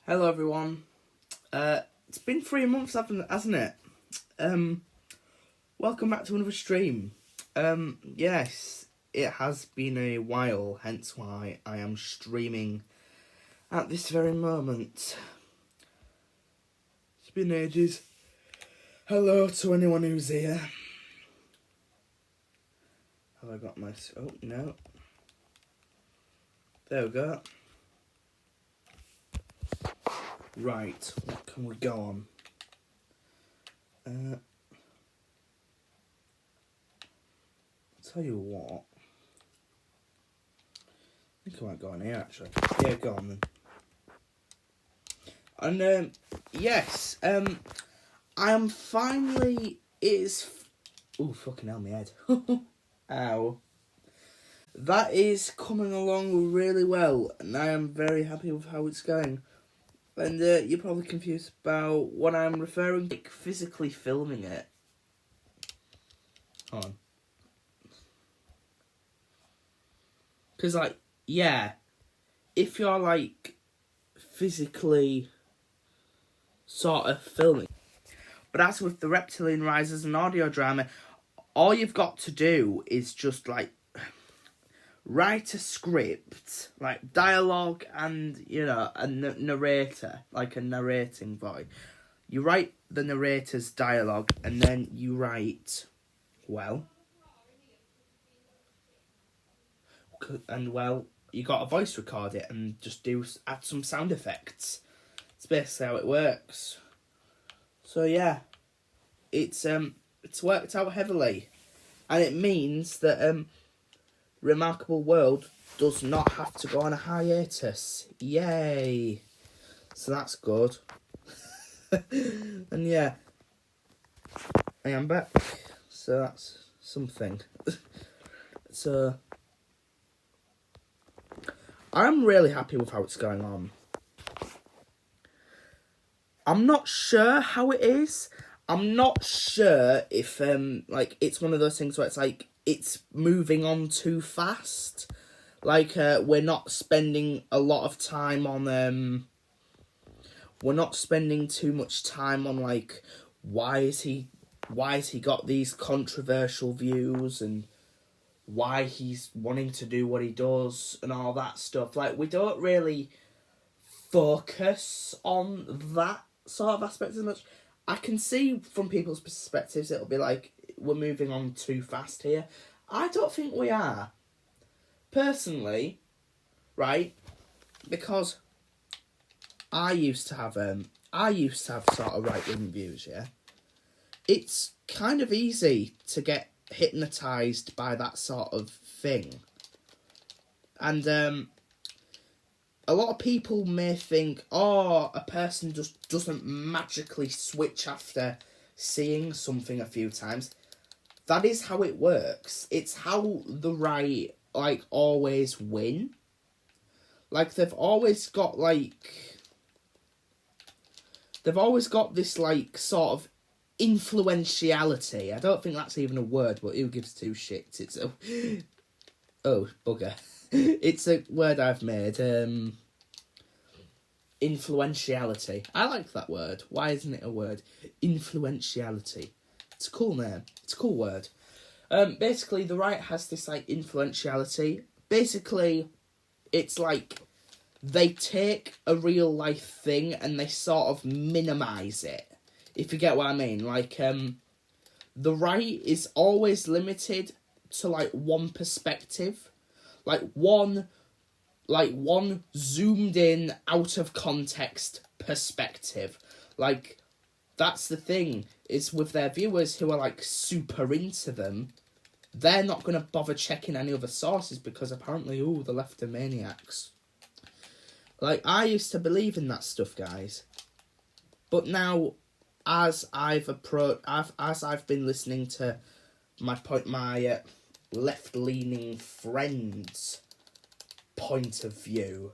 Hello everyone. It's been 3 months, hasn't it? Welcome back to another stream. Yes, it has been a while, hence why I am streaming at this very moment. It's been ages. Hello to anyone who's here. Have I got my... Oh, no. There we go. Right, what can we go on? Tell you what. I think I might go on here, actually. Yeah, go on then. And, yes, I am finally... Oh, fucking hell, my head. Ow. That is coming along really well, and I am very happy with how it's going. And you're probably confused about what I'm referring to, like physically filming it. Hold on. Because, like, yeah, if you're, like, physically sort of filming. But as with the Reptilian Rise as an audio drama, all you've got to do is just, like, write a script, like dialogue and, you know, a narrator, like a narrating voice. You write the narrator's dialogue and then you write, you got to voice record it and just add some sound effects. It's basically how it works. So yeah, it's worked out heavily. And it means that, Remarkable World does not have to go on a hiatus. Yay! So that's good. And yeah, I am back. So that's something. So I'm really happy with how it's going on. I'm not sure how it is. I'm not sure if it's one of those things where it's like it's moving on too fast. Like we're not spending a lot of time on we're not spending too much time on like why has he got these controversial views and why he's wanting to do what he does and all that stuff. Like we don't really focus on that sort of aspect as much. I can see from people's perspectives it'll be like we're moving on too fast here. I don't think we are. Personally, right? Because I used to have sort of right-wing views, yeah. It's kind of easy to get hypnotised by that sort of thing. And a lot of people may think, oh, a person just doesn't magically switch after seeing something a few times. That is how it works. It's how the right, like, always win. Like, they've always got this, like, sort of influentiality. I don't think that's even a word, but who gives two shits? It's a... Oh, bugger. It's a word I've made. Influentiality. I like that word. Why isn't it a word? Influentiality. It's a cool name. It's a cool word. Basically, the right has this, like, influentiality. Basically, it's like they take a real life thing and they sort of minimise it. If you get what I mean. Like, the right is always limited to, like, one perspective. Like one zoomed in, out of context perspective. Like, that's the thing, is with their viewers who are, like, super into them, they're not going to bother checking any other sources because apparently, the left are maniacs. Like, I used to believe in that stuff, guys. But now, as I've been listening to my left-leaning friends' point of view,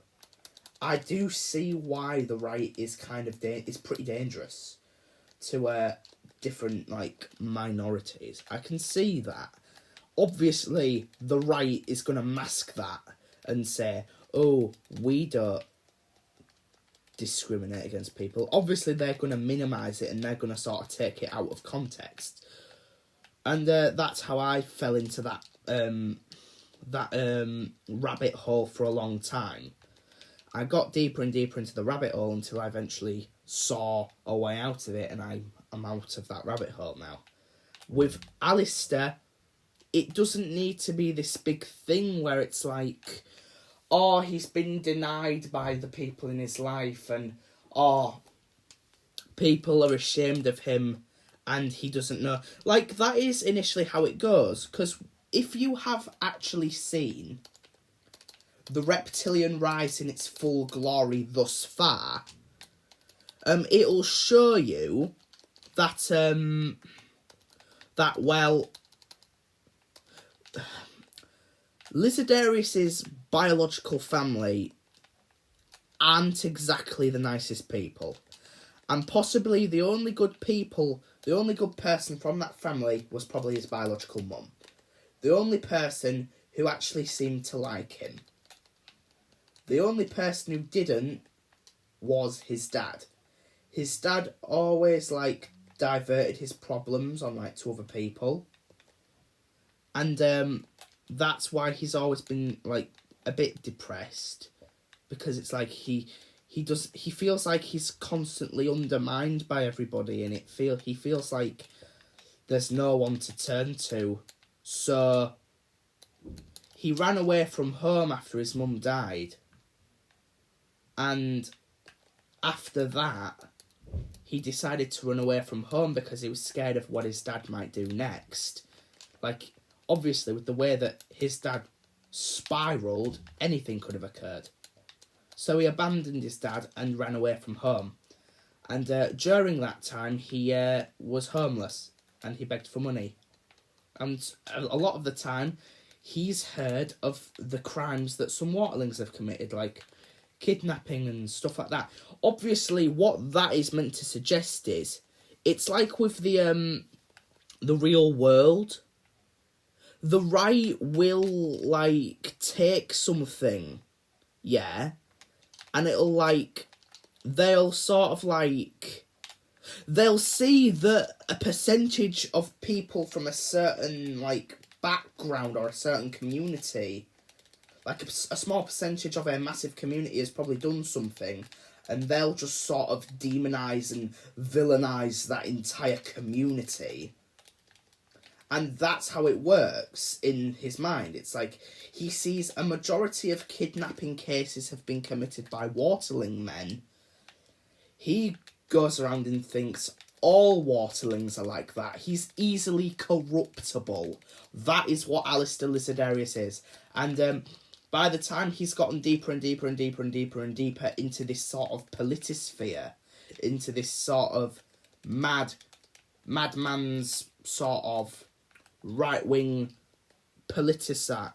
I do see why the right is kind of is pretty dangerous to different, like, minorities. I can see that. Obviously, the right is going to mask that and say, oh, we don't discriminate against people. Obviously, they're going to minimise it and they're going to sort of take it out of context. And that's how I fell into that rabbit hole for a long time. I got deeper and deeper into the rabbit hole until I eventually saw a way out of it, and I'm out of that rabbit hole now. With Alistair, it doesn't need to be this big thing where it's like, oh, he's been denied by the people in his life, and oh, people are ashamed of him and he doesn't know. Like, that is initially how it goes, because if you have actually seen the Reptilian Rise in its full glory thus far, it'll show you that, Lizardarius's biological family aren't exactly the nicest people. And possibly the only good person from that family was probably his biological mum. The only person who actually seemed to like him. The only person who didn't was his dad. His dad always, diverted his problems on, to other people. And, that's why he's always been, a bit depressed. Because it's he feels like he's constantly undermined by everybody, and he feels like there's no one to turn to. So he ran away from home after his mum died. And after that, he decided to run away from home because he was scared of what his dad might do next. Obviously, with the way that his dad spiralled, anything could have occurred. So he abandoned his dad and ran away from home. And during that time, he was homeless and he begged for money. And a lot of the time, he's heard of the crimes that some waterlings have committed, like kidnapping and stuff like that. Obviously, what that is meant to suggest is, it's like with the real world. The right will, take something, yeah, and it'll, they'll sort of, they'll see that a percentage of people from a certain, background or a certain community, a small percentage of a massive community has probably done something, and they'll just sort of demonise and villainise that entire community. And that's how it works in his mind. It's he sees a majority of kidnapping cases have been committed by waterling men. He goes around and thinks all waterlings are like that. He's easily corruptible. That is what Alistair Lizardarius is. And by the time he's gotten deeper and deeper and deeper and deeper and deeper into this sort of politisphere, into this sort of madman's sort of right-wing politisphere,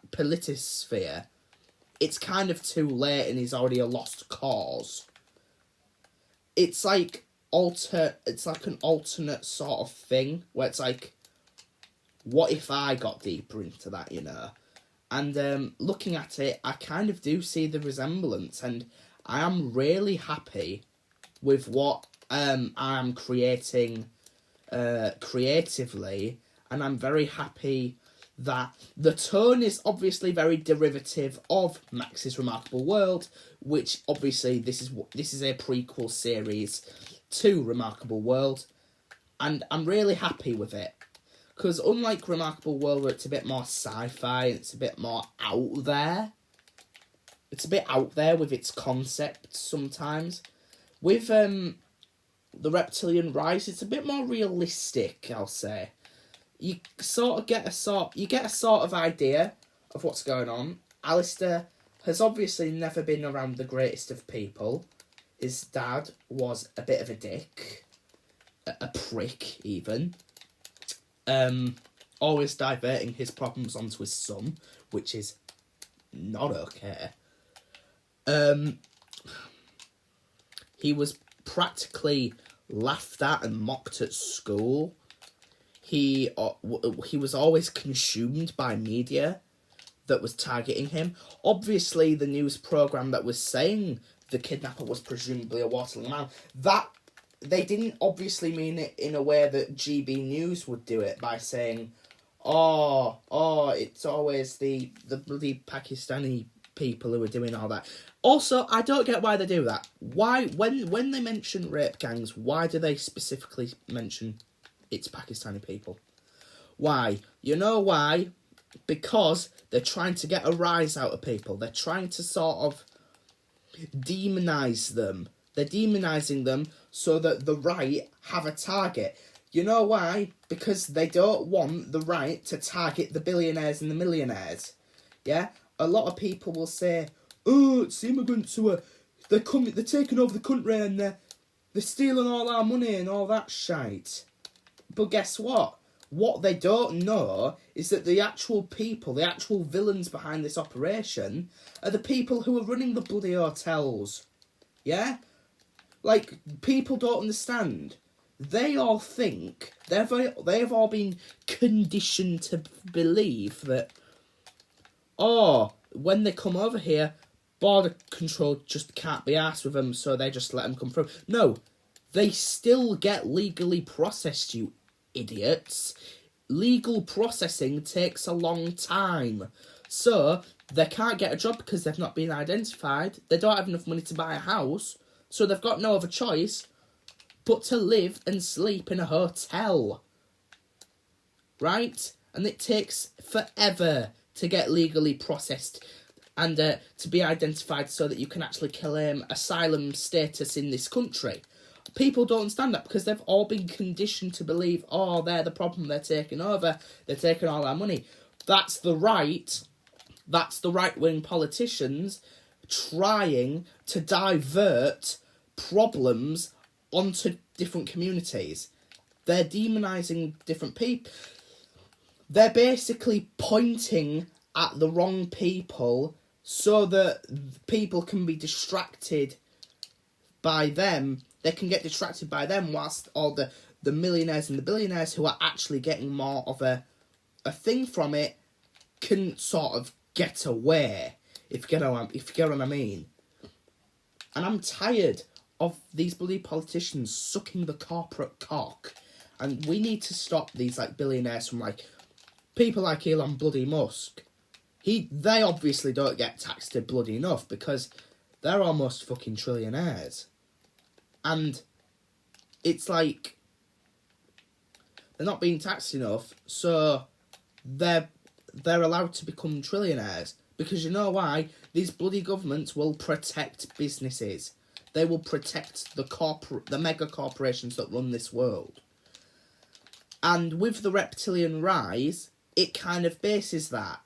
it's kind of too late and he's already a lost cause. It's an alternate sort of thing where it's what if I got deeper into that, And looking at it, I kind of do see the resemblance, and I am really happy with what I am creating creatively. And I'm very happy that the tone is obviously very derivative of Max's Remarkable World, which obviously this is a prequel series to Remarkable World, and I'm really happy with it. Because unlike Remarkable World, where it's a bit more sci-fi, it's a bit more out there. It's a bit out there with its concepts sometimes. With the Reptilian Rise, it's a bit more realistic, I'll say. You get a sort of idea of what's going on. Alistair has obviously never been around the greatest of people. His dad was a bit of a dick. A prick, even. Always diverting his problems onto his son, which is not okay. He was practically laughed at and mocked at school. He was always consumed by media that was targeting him. Obviously, the news programme that was saying the kidnapper was presumably a Waterloo man. That they didn't obviously mean it in a way that GB News would do it by saying, oh, it's always the bloody Pakistani people who are doing all that. Also, I don't get why they do that. Why, when they mention rape gangs, why do they specifically mention it's Pakistani people? Why? You know why? Because they're trying to get a rise out of people. They're trying to sort of demonise them. They're demonising them so that the right have a target. You know why? Because they don't want the right to target the billionaires and the millionaires. Yeah? A lot of people will say, oh, it's the immigrants who are... They're taking over the country and they're stealing all our money and all that shite. But guess what? What they don't know is that the actual people, the actual villains behind this operation, are the people who are running the bloody hotels. Yeah? Like, people don't understand. They all think, they've all been conditioned to believe that, when they come over here, border control just can't be arsed with them, so they just let them come through. No, they still get legally processed, you idiots. Legal processing takes a long time. So, they can't get a job because they've not been identified. They don't have enough money to buy a house. So they've got no other choice but to live and sleep in a hotel. Right? And it takes forever to get legally processed and to be identified so that you can actually claim asylum status in this country. People don't understand that because they've all been conditioned to believe, they're the problem, they're taking over, they're taking all our money. That's the right-wing politicians trying to divert problems onto different communities. They're demonising different people. They're basically pointing at the wrong people so that people can be distracted by them. They can get distracted by them whilst all the millionaires and the billionaires who are actually getting more of a thing from it can sort of get away, if you get what I mean. And I'm tired of these bloody politicians sucking the corporate cock. And we need to stop these billionaires from people like Elon bloody Musk. They obviously don't get taxed bloody enough because they're almost fucking trillionaires. And it's they're not being taxed enough, so they're allowed to become trillionaires. Because you know why? These bloody governments will protect businesses. They will protect the mega corporations that run this world. And with the reptilian rise, it kind of bases that.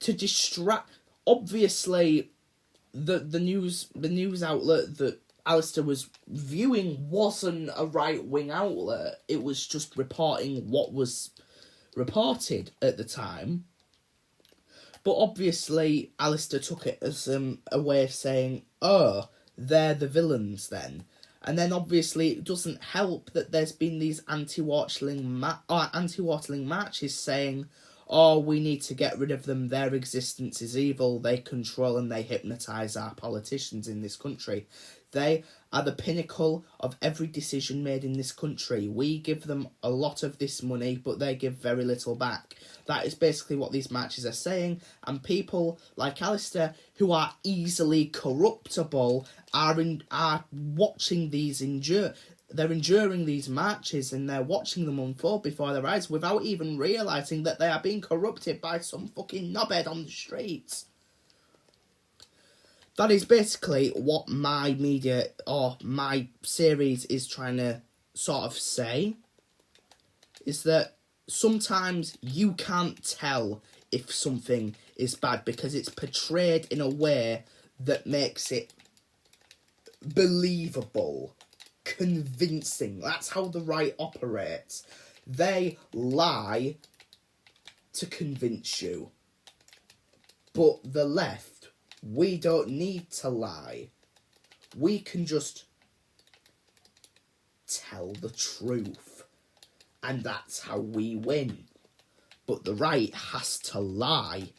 To distract... Obviously, the news outlet that Alistair was viewing wasn't a right-wing outlet. It was just reporting what was reported at the time. But obviously, Alistair took it as a way of saying, they're the villains then. And then obviously it doesn't help that there's been these anti-Waterling marches saying, we need to get rid of them, their existence is evil, they control and they hypnotise our politicians in this country. They are the pinnacle of every decision made in this country. We give them a lot of this money, but they give very little back. That is basically what these marches are saying, and people like Alistair, who are easily corruptible, are watching these they're enduring these marches and they're watching them unfold before their eyes without even realising that they are being corrupted by some fucking knobhead on the streets. That is basically what my media or my series is trying to sort of say. Is that sometimes you can't tell if something is bad because it's portrayed in a way that makes it believable, convincing. That's how the right operates. They lie to convince you. But the left, we don't need to lie. We can just tell the truth. And that's how we win. But the right has to lie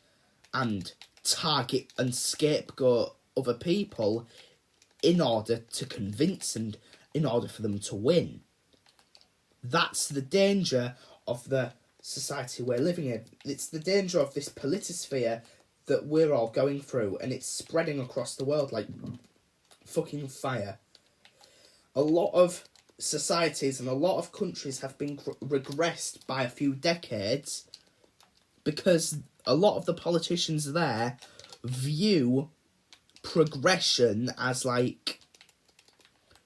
and target and scapegoat other people in order to convince and in order for them to win. That's the danger of the society we're living in. It's the danger of this politisphere that we're all going through, and it's spreading across the world like fucking fire. A lot of societies and a lot of countries have been regressed by a few decades because a lot of the politicians there view progression as like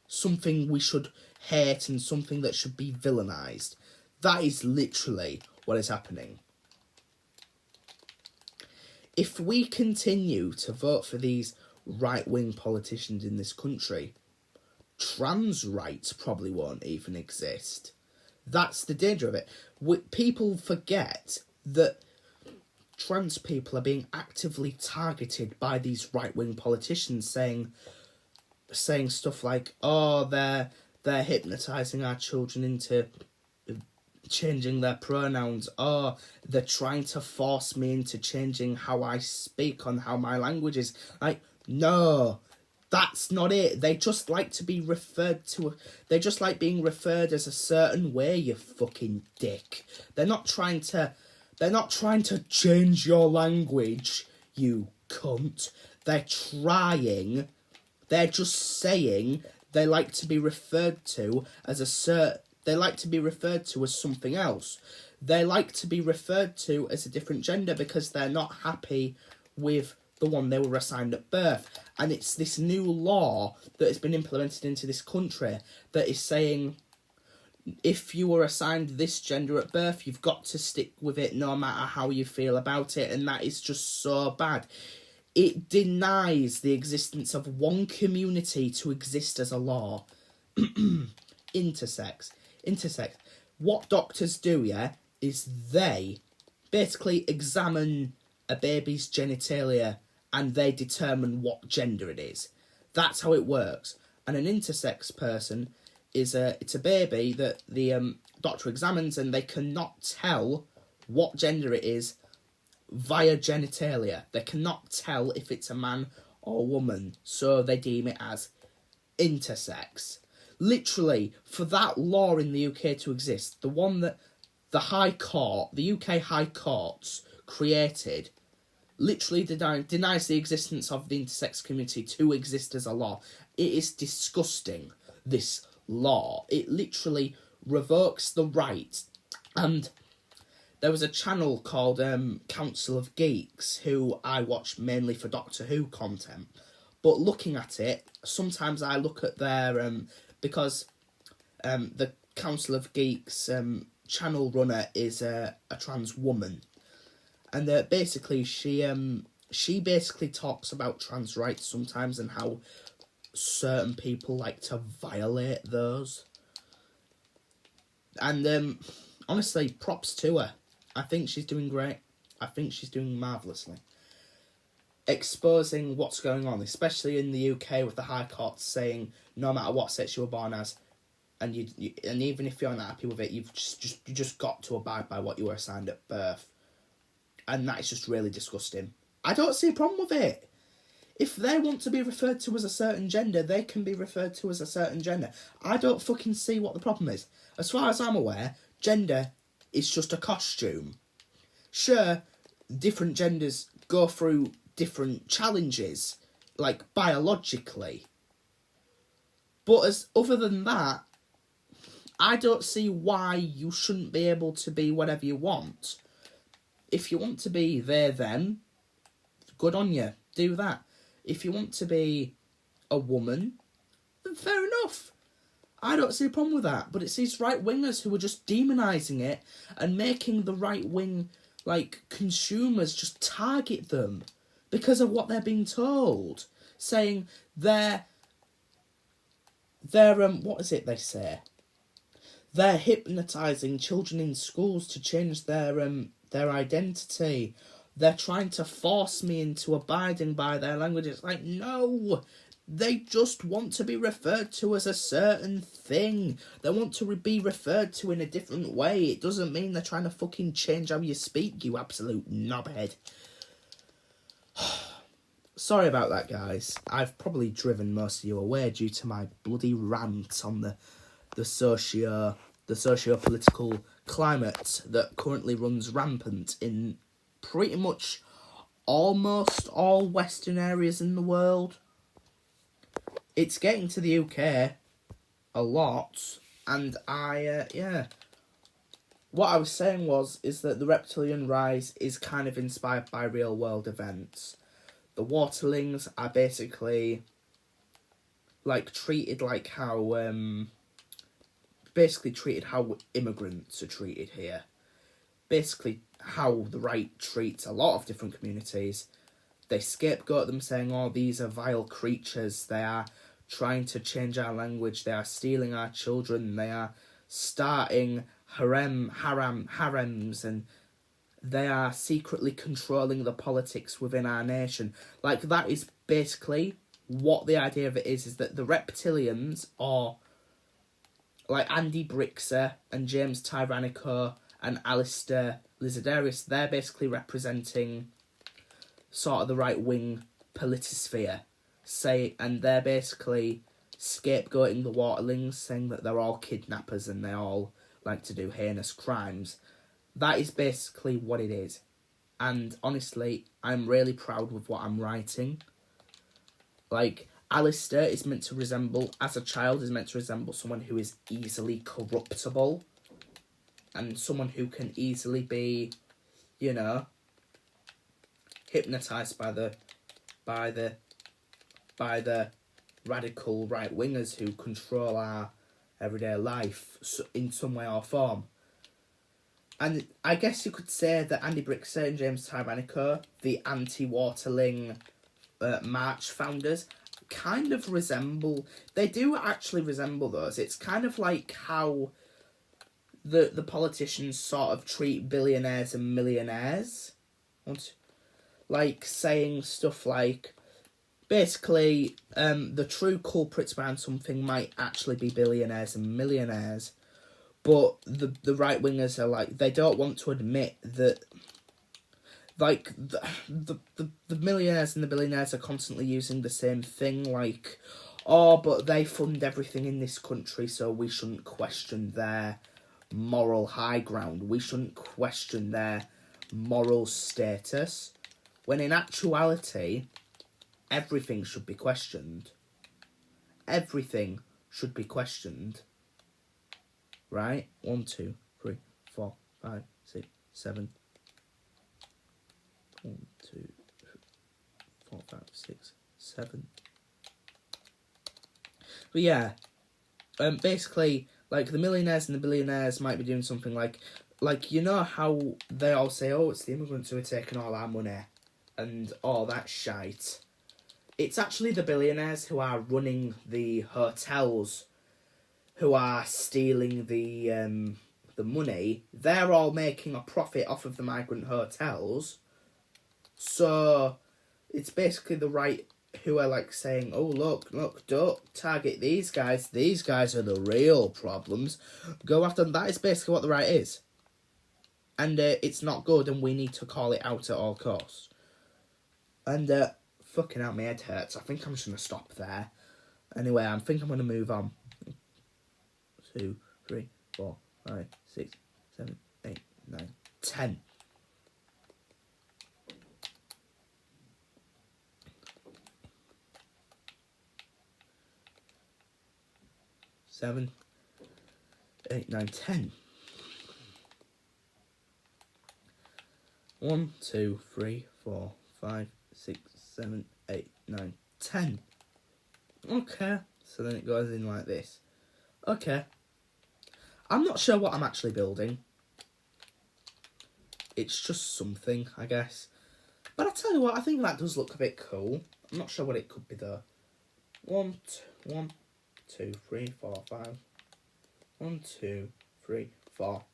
something we should hate and something that should be villainized. That is literally what is happening. If we continue to vote for these right-wing politicians in this country, trans rights probably won't even exist. That's the danger of it. People forget that trans people are being actively targeted by these right-wing politicians saying stuff like, oh, they're hypnotising our children into changing their pronouns, or they're trying to force me into changing how I speak on how my language is. Like, no, that's not it. They just like to be referred to. They just like being referred as a certain way, you fucking dick. They're not trying to change your language, you cunt. They're just saying they like to be referred to as they like to be referred to as something else. They like to be referred to as a different gender because they're not happy with the one they were assigned at birth. And it's this new law that has been implemented into this country that is saying, if you were assigned this gender at birth, you've got to stick with it no matter how you feel about it. And that is just so bad. It denies the existence of one community to exist as a law. Intersex. What doctors do, is they basically examine a baby's genitalia and they determine what gender it is. That's how it works. And an intersex person it's a baby that the doctor examines, and they cannot tell what gender it is via genitalia. They cannot tell if it's a man or woman, so they deem it as intersex. Literally, for that law in the UK to exist, the one that the UK High Courts created, literally denies the existence of the intersex community to exist as a law. It is disgusting, this law. It literally revokes the right. And there was a channel called Council of Geeks, who I watch mainly for Doctor Who content. But looking at it, sometimes I look at their because the Council of Geeks channel runner is a trans woman, and basically she basically talks about trans rights sometimes and how certain people like to violate those. And honestly, props to her. I think she's doing great. I think she's doing marvellously. Exposing what's going on, especially in the UK with the High Court saying no matter what sex you were born as, and and even if you're not happy with it, you just got to abide by what you were assigned at birth. And that is just really disgusting. I don't see a problem with it. If they want to be referred to as a certain gender, they can be referred to as a certain gender. I don't fucking see what the problem is. As far as I'm aware, gender is just a costume. Sure, different genders go through different challenges, like biologically. But other than that, I don't see why you shouldn't be able to be whatever you want. If you want to be they, them, good on you, do that. If you want to be a woman, then fair enough. I don't see a problem with that. But it's these right-wingers who are just demonising it and making the right-wing, consumers just target them because of what they're being told. Saying they're what is it they say? They're hypnotising children in schools to change their identity. They're trying to force me into abiding by their language. It's like, no, they just want to be referred to as a certain thing. They want to be referred to in a different way. It doesn't mean they're trying to fucking change how you speak, you absolute knobhead. sorry about that, guys. I've probably driven most of you away due to my bloody rant on the socio-political climate that currently runs rampant in pretty much almost all Western areas in the world. It's getting to the UK a lot, and what I was saying is that the reptilian rise is kind of inspired by real world events. The waterlings are basically treated like how immigrants are treated here. Basically how the right treats a lot of different communities. They scapegoat them, saying, oh, these are vile creatures, they are trying to change our language, they are stealing our children, they are starting harems, and they are secretly controlling the politics within our nation. Like, that is basically what the idea of it is that the reptilians are like Andy Brixer and James Tyrannico and Alistair Lizardarius. They're basically representing sort of the right-wing politisphere, and they're basically scapegoating the waterlings, saying that they're all kidnappers and they all like to do heinous crimes. That is basically what it is. And honestly, I'm really proud with what I'm writing. Like, Alistair is meant to resemble, as a child, is meant to resemble someone who is easily corruptible. And someone who can easily be, hypnotised by the radical right-wingers who control our everyday life in some way or form. And I guess you could say that Andy Brixer and James Tyrannico, the anti-Waterling March founders, kind of resemble... They do actually resemble those. It's kind of like how the politicians sort of treat billionaires and millionaires. Like, saying stuff like... Basically, the true culprits behind something might actually be billionaires and millionaires. But the right-wingers are like, they don't want to admit that, like, the millionaires and the billionaires are constantly using the same thing, like, oh, but they fund everything in this country, so we shouldn't question their moral high ground. We shouldn't question their moral status. When in actuality, everything should be questioned. Everything should be questioned. Right? 1, 2, 3, 4, 5, 6, 7. 1, 2, 3, 4, 5, 6, 7. But yeah, basically, like, the millionaires and the billionaires might be doing something like, you know how they all say, oh, it's the immigrants who are taking all our money and all that shite. It's actually the billionaires who are running the hotels, who are stealing the money. They're all making a profit off of the migrant hotels. So it's basically the right who are like saying, oh, look, don't target these guys. These guys are the real problems. Go after them. That is basically what the right is. And it's not good, and we need to call it out at all costs. And fucking hell, my head hurts. I think I'm just going to stop there. Anyway, I think I'm going to move on. 2, 3, 4, 5, 6, 7, 8, 9, 10. Seven, 8, 9, 10. 1, 2, 3, 4, 5, 6, 7, 8, 9, 10. Okay, so then it goes in like this. Okay. I'm not sure what I'm actually building. It's just something, I guess. But I tell you what, I think that does look a bit cool. I'm not sure what it could be though. 1, 2, 3, 4, 5. 1, 2, 3, 4,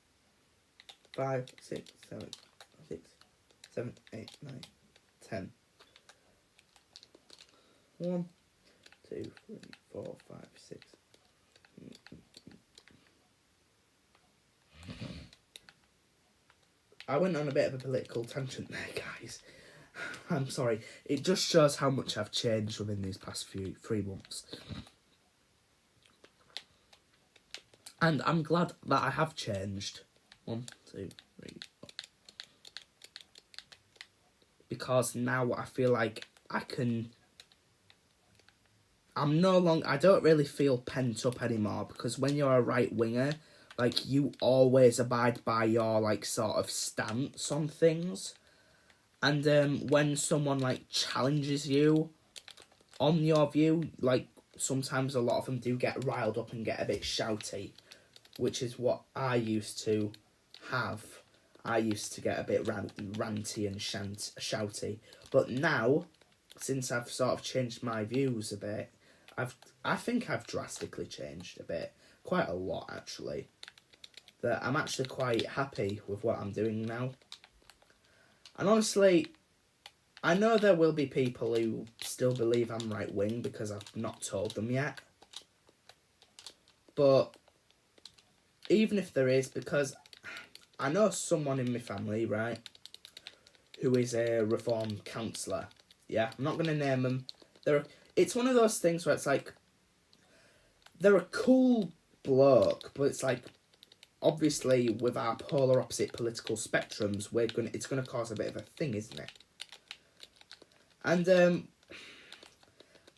5, 6, 7, 6, 7, 8, 9, 10. 1, 2, 3, 4, 5, 6. I went on a bit of a political tangent there, guys. I'm sorry. It just shows how much I've changed within these past 3 months. And I'm glad that I have changed. 1, 2, 3, 4. Because now I feel like I don't really feel pent up anymore, because when you're a right winger, like, you always abide by your, like, sort of stance on things. And when someone, like, challenges you on your view, like, sometimes a lot of them do get riled up and get a bit shouty, which is what I used to have. I used to get a bit ranty and shouty. But now, since I've sort of changed my views a bit, I think I've drastically changed a bit. Quite a lot, actually. That I'm actually quite happy with what I'm doing now. And honestly, I know there will be people who still believe I'm right wing because I've not told them yet. But even if there is, because I know someone in my family, right, who is a reform counsellor. Yeah, I'm not going to name them. It's one of those things where it's like, they're a cool bloke, but it's like, obviously, with our polar opposite political spectrums, it's going to cause a bit of a thing, isn't it? And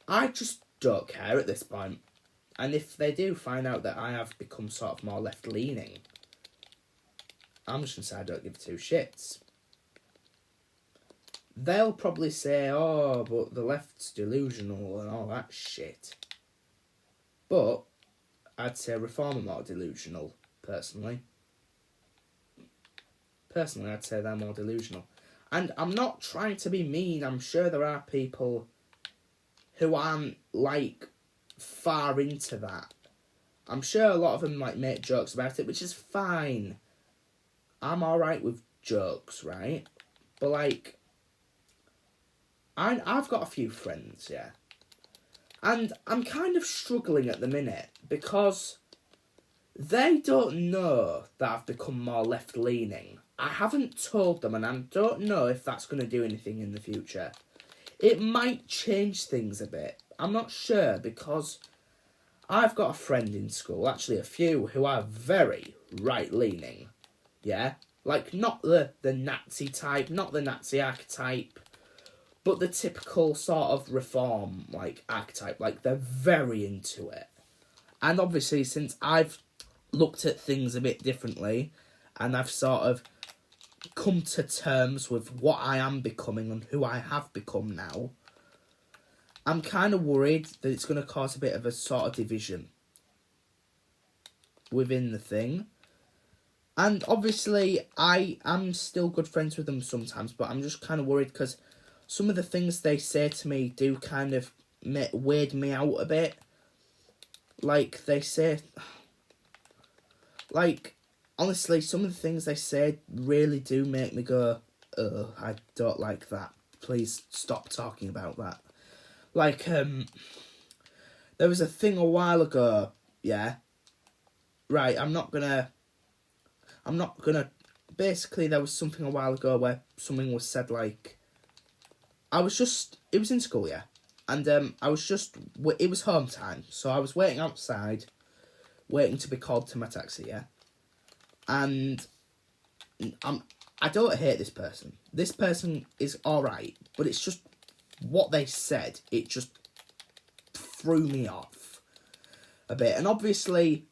I just don't care at this point. And if they do find out that I have become sort of more left-leaning, I'm just going to say I don't give 2 shits. They'll probably say, oh, but the left's delusional and all that shit. But I'd say Reform are more delusional, personally. Personally, I'd say they're more delusional. And I'm not trying to be mean. I'm sure there are people who aren't, like, far into that. I'm sure a lot of them, like, make jokes about it, which is fine. I'm alright with jokes, right? But, like, I've got a few friends, yeah. And I'm kind of struggling at the minute because they don't know that I've become more left-leaning. I haven't told them, and I don't know if that's going to do anything in the future. It might change things a bit. I'm not sure, because I've got a friend in school, actually a few, who are very right-leaning. Yeah? Like, not the Nazi type, not the Nazi archetype, but the typical sort of reform, like, archetype. Like, they're very into it. And obviously, since I've looked at things a bit differently, and I've sort of come to terms with what I am becoming and who I have become now, I'm kind of worried that it's going to cause a bit of a sort of division within the thing. And obviously, I am still good friends with them sometimes, but I'm just kind of worried because some of the things they say to me do kind of weird me out a bit. Like, they say... Like, honestly, some of the things they say really do make me go, ugh, I don't like that. Please stop talking about that. Like, there was a thing a while ago, yeah? Right, I'm not gonna... Basically, there was something a while ago where something was said, like... It was in school, yeah? And it was home time, so I was waiting outside, waiting to be called to my taxi, yeah? And I don't hate this person. This person is alright, but it's just what they said, it just threw me off a bit. And obviously,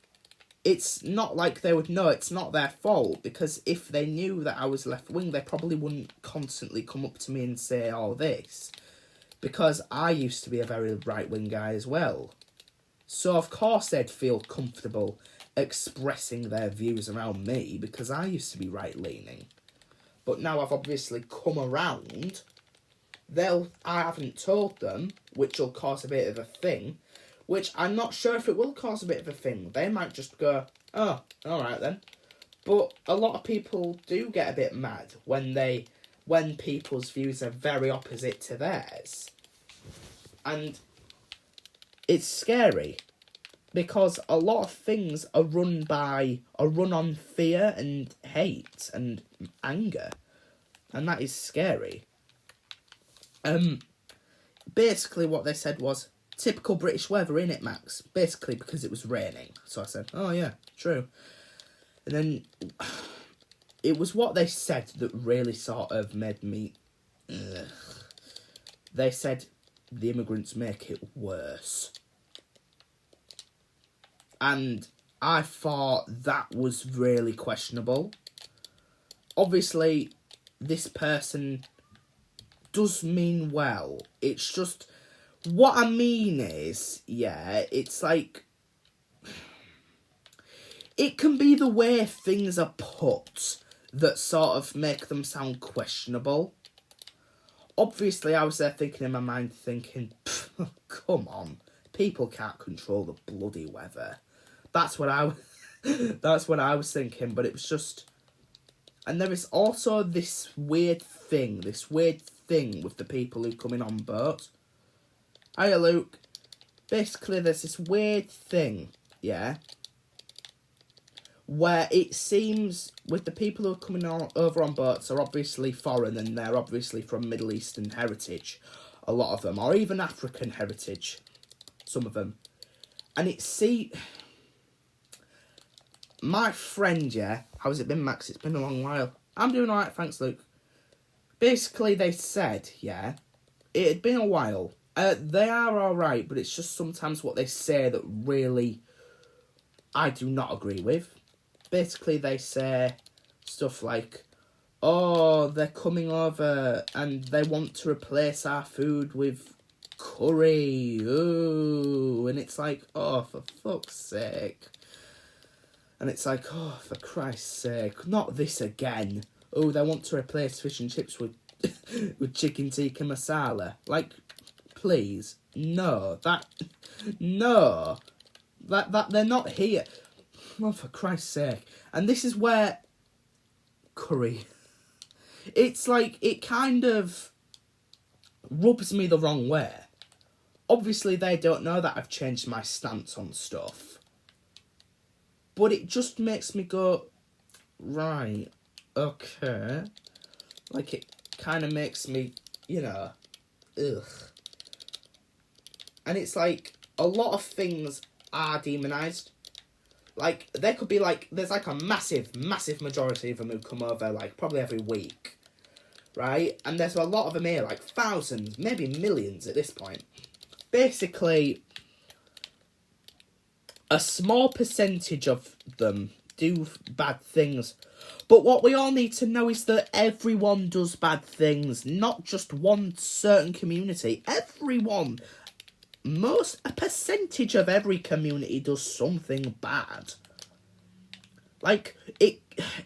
it's not like they would know, it's not their fault, because if they knew that I was left-wing, they probably wouldn't constantly come up to me and say all this. Because I used to be a very right-wing guy as well. So, of course, they'd feel comfortable expressing their views around me, because I used to be right-leaning. But now I've obviously come around, I haven't told them, which will cause a bit of a thing, which I'm not sure if it will cause a bit of a thing. They might just go, oh, alright then. But a lot of people do get a bit mad when people's views are very opposite to theirs. And it's scary, because a lot of things are run on fear and hate and anger. And that is scary. Basically what they said was, typical British weather, innit, Max? Basically because it was raining. So I said, oh yeah, true. And then it was what they said that really sort of made me... Ugh. They said the immigrants make it worse. And I thought that was really questionable. Obviously, this person does mean well. It's just... What I mean is, yeah, it's like... It can be the way things are put that sort of make them sound questionable. Obviously, I was there thinking in my mind, thinking, come on, people can't control the bloody weather. That's what I was thinking, but it was just... And there is also this weird thing with the people who come in on boats. Hiya, Luke. Basically, there's this weird thing, yeah, where it seems with the people who are coming over on boats are obviously foreign and they're obviously from Middle Eastern heritage, a lot of them, or even African heritage, some of them. And my friend, yeah, how's it been, Max? It's been a long while. I'm doing alright, thanks, Luke. Basically, they said, yeah, it had been a while. They are alright, but it's just sometimes what they say that really I do not agree with. Basically, they say stuff like, oh, they're coming over and they want to replace our food with curry. Ooh. And it's like, oh, for fuck's sake. And it's like, oh, for Christ's sake, not this again. Oh, they want to replace fish and chips with with chicken tikka masala. Like, please, no, that they're not here. Oh, for Christ's sake. And this is where curry, it's like, it kind of rubs me the wrong way. Obviously, they don't know that I've changed my stance on stuff. But it just makes me go, right, okay. Like, it kind of makes me, you know, ugh. And it's like, a lot of things are demonised. Like, there could be, like, there's, like, a massive majority of them who come over, like, probably every week, right? And there's a lot of them here, like, thousands, maybe millions at this point. Basically, a small percentage of them do bad things. But what we all need to know is that everyone does bad things, not just one certain community. Everyone... a percentage of every community does something bad. Like,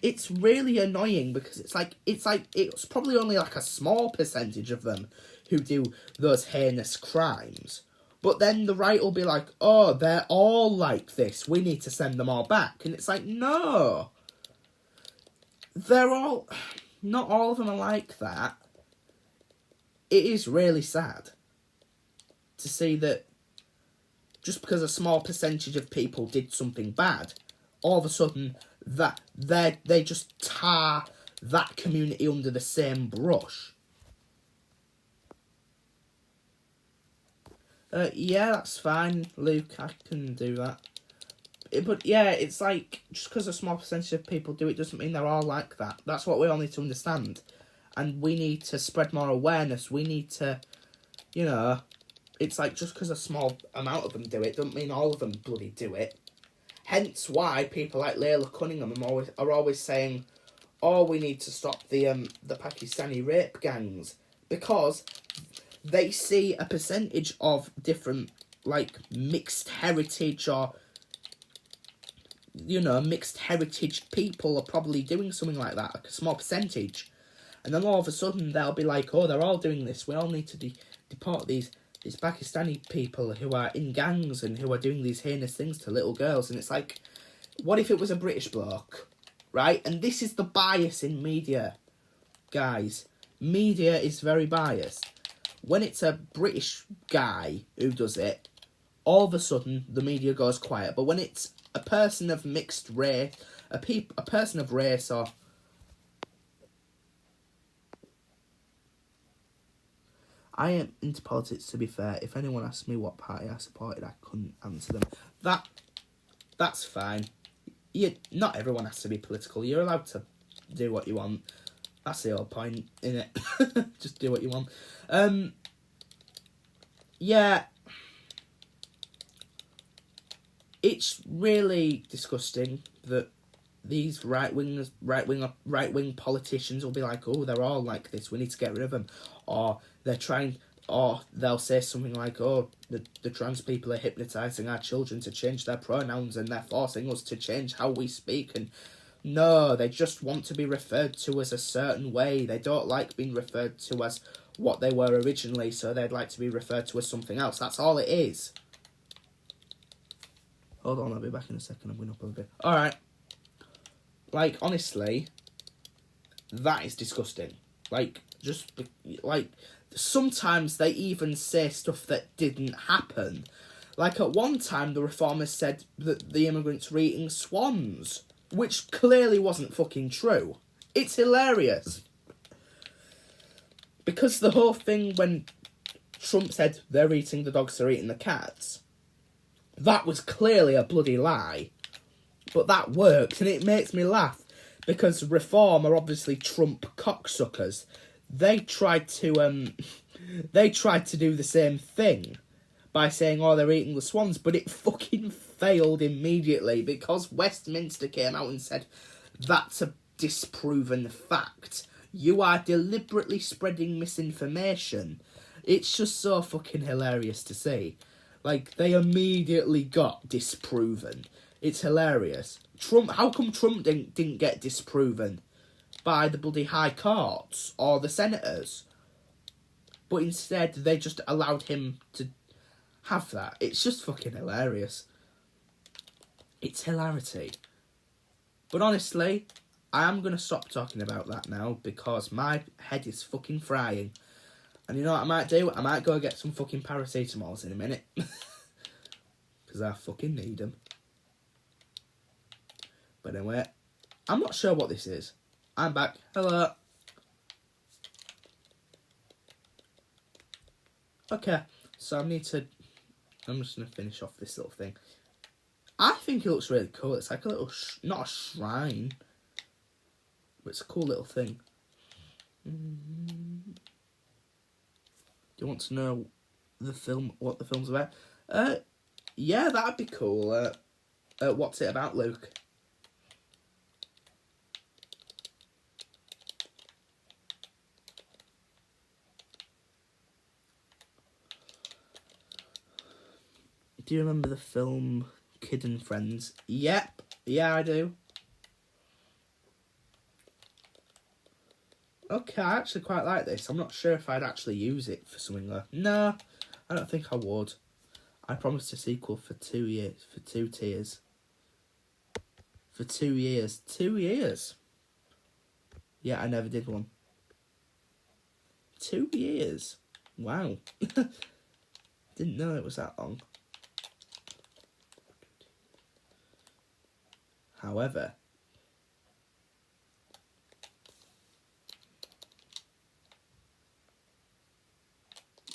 it's really annoying because it's probably only like a small percentage of them who do those heinous crimes. But then the right will be like, oh, they're all like this, we need to send them all back. And it's like, no. Not all of them are like that. It is really sad to see that just because a small percentage of people did something bad, all of a sudden that they just tar that community under the same brush. Yeah, that's fine, Luke, I can do that. But yeah, it's like, just because a small percentage of people do it doesn't mean they're all like that. That's what we all need to understand. And we need to spread more awareness. We need to, you know... It's like, just because a small amount of them do it, doesn't mean all of them bloody do it. Hence why people like Layla Cunningham are always saying, oh, we need to stop the Pakistani rape gangs. Because they see a percentage of different, like, mixed heritage or, you know, mixed heritage people are probably doing something like that, like a small percentage. And then all of a sudden they'll be like, oh, they're all doing this, we all need to deport these Pakistani people who are in gangs and who are doing these heinous things to little girls. And it's like, what if it was a British bloke, right? And this is the bias in media, guys. Media is very biased. When it's a British guy who does it, all of a sudden the media goes quiet. But when it's a person of mixed race, a person of race, or I am into politics, to be fair. If anyone asked me what party I supported, I couldn't answer them. That's fine. Not everyone has to be political. You're allowed to do what you want. That's the whole point, innit? Just do what you want. Yeah. It's really disgusting that these right wing politicians will be like, oh, they're all like this, we need to get rid of them. Or they'll say something like, oh, the trans people are hypnotising our children to change their pronouns and they're forcing us to change how we speak. And no, they just want to be referred to as a certain way. They don't like being referred to as what they were originally, so they'd like to be referred to as something else. That's all it is. Hold on, I'll be back in a second. I'm going up a bit. Alright. Like, honestly, that is disgusting. Sometimes they even say stuff that didn't happen. Like, at one time, the Reformers said that the immigrants were eating swans, which clearly wasn't fucking true. It's hilarious. Because the whole thing when Trump said they're eating the dogs, they're eating the cats, that was clearly a bloody lie. But that worked, and it makes me laugh. Because Reform are obviously Trump cocksuckers. They tried to do the same thing by saying, oh, they're eating the swans, but it fucking failed immediately because Westminster came out and said, that's a disproven fact. You are deliberately spreading misinformation. It's just so fucking hilarious to see. Like, they immediately got disproven. It's hilarious. How come Trump didn't get disproven by the bloody high courts or the senators? But instead, they just allowed him to have that. It's just fucking hilarious. It's hilarity. But honestly, I am going to stop talking about that now because my head is fucking frying. And you know what I might do? I might go get some fucking paracetamols in a minute. Because I fucking need them. But anyway, I'm not sure what this is. I'm back. Hello. Okay, so I'm just going to finish off this little thing. I think it looks really cool. It's like a little, not a shrine, but it's a cool little thing. Do you want to know what the film's about? Yeah, that'd be cool. What's it about, Luke? Do you remember the film Kid and Friends? Yep. Yeah, I do. Okay, I actually quite like this. I'm not sure if I'd actually use it for something though. No, I don't think I would. I promised a sequel for 2 years. For 2 tiers. For 2 years. 2 years? Yeah, I never did one. 2 years? Wow. Didn't know it was that long. However,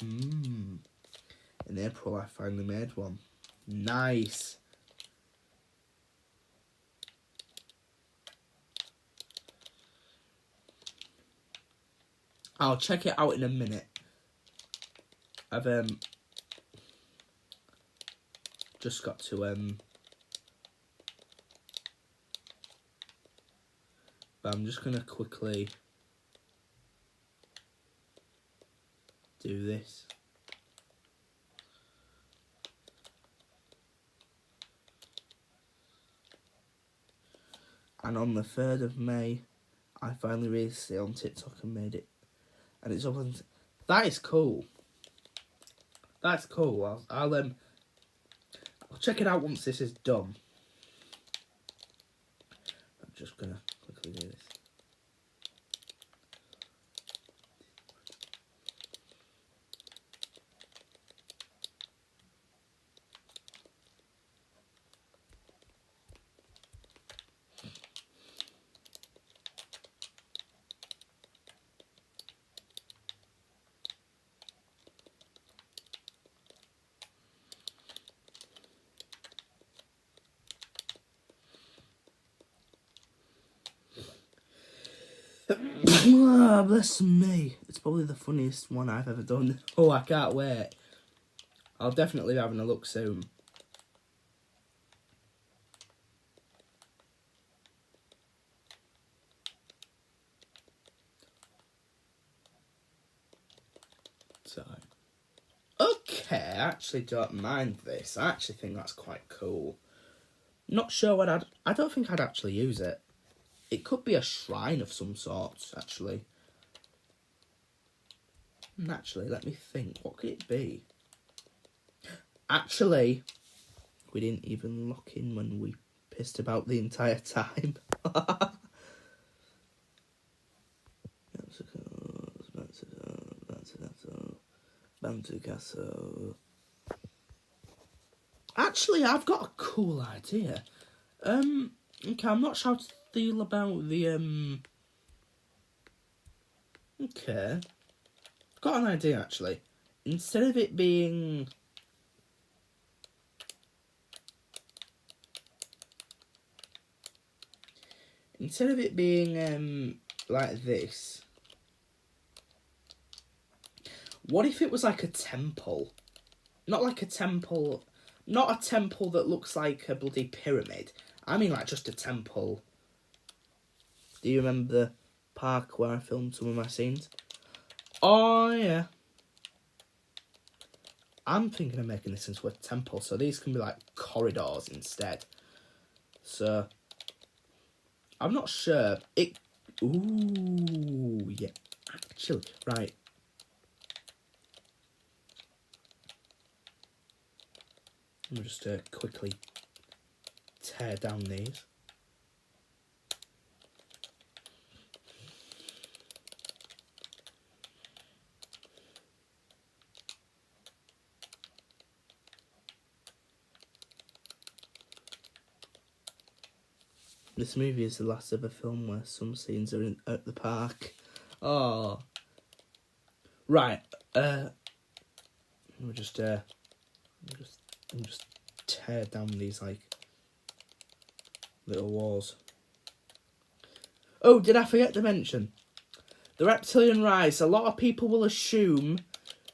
in April I finally made one. Nice. I'll check it out in a minute. I've just got to but I'm just gonna quickly do this. And on the 3rd of May, I finally released it on TikTok and made it. And it's up on... That is cool. That's cool. I'll check it out once this is done. I'm just gonna quickly do this. Ah, bless me. It's probably the funniest one I've ever done. Oh, I can't wait. I'll definitely be having a look soon. So, okay, I actually don't mind this. I actually think that's quite cool. Not sure what I don't think I'd actually use it. It could be a shrine of some sort, actually. Actually, let me think. What could it be? Actually, we didn't even lock in when we pissed about the entire time. Bounty Castle. Actually, I've got a cool idea. Okay, I'm not sure how to feel about the, Okay. Got an idea, actually. Instead of it being... like this... What if it was like a temple? Not like a temple... Not a temple that looks like a bloody pyramid. I mean like just a temple. Do you remember the park where I filmed some of my scenes? Oh, yeah. I'm thinking of making this into a temple, so these can be like corridors instead. So, I'm not sure. Ooh, yeah. Actually, right. Let me just quickly tear down these. This movie is the last ever film where some scenes are at the park. Oh. Right. Let me just tear down these, like, little walls. Oh, did I forget to mention? The Reptilian Rise, a lot of people will assume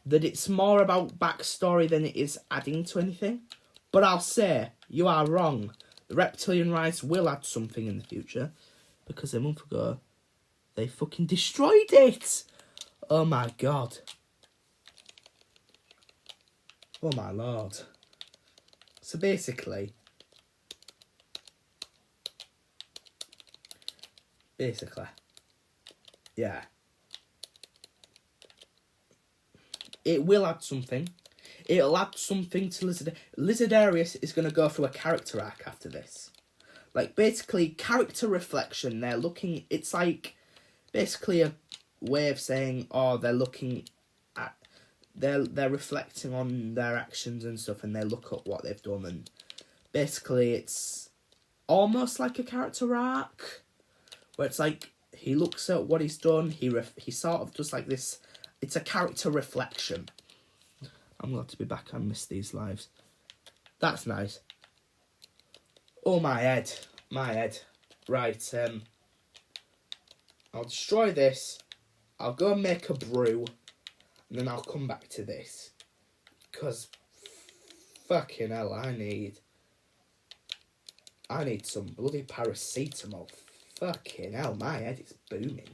that it's more about backstory than it is adding to anything. But I'll say, you are wrong. The Reptilian Rise will add something in the future. Because a month ago, they fucking destroyed it! Oh my god. Oh my lord. So basically, yeah. It will add something. It'll add something to Lizard. Lizardarius is going to go through a character arc after this. Like, basically, character reflection. They're looking... It's like, basically a way of saying, oh, they're looking at... They're reflecting on their actions and stuff, and they look at what they've done, and basically it's almost like a character arc, where it's like, he looks at what he's done, he sort of does like this... It's a character reflection. I'm glad to be back. I missed these lives. That's nice. Oh, my head. My head. Right, I'll destroy this. I'll go and make a brew. And then I'll come back to this. Because, fucking hell, I need some bloody paracetamol. Fucking hell, my head is booming.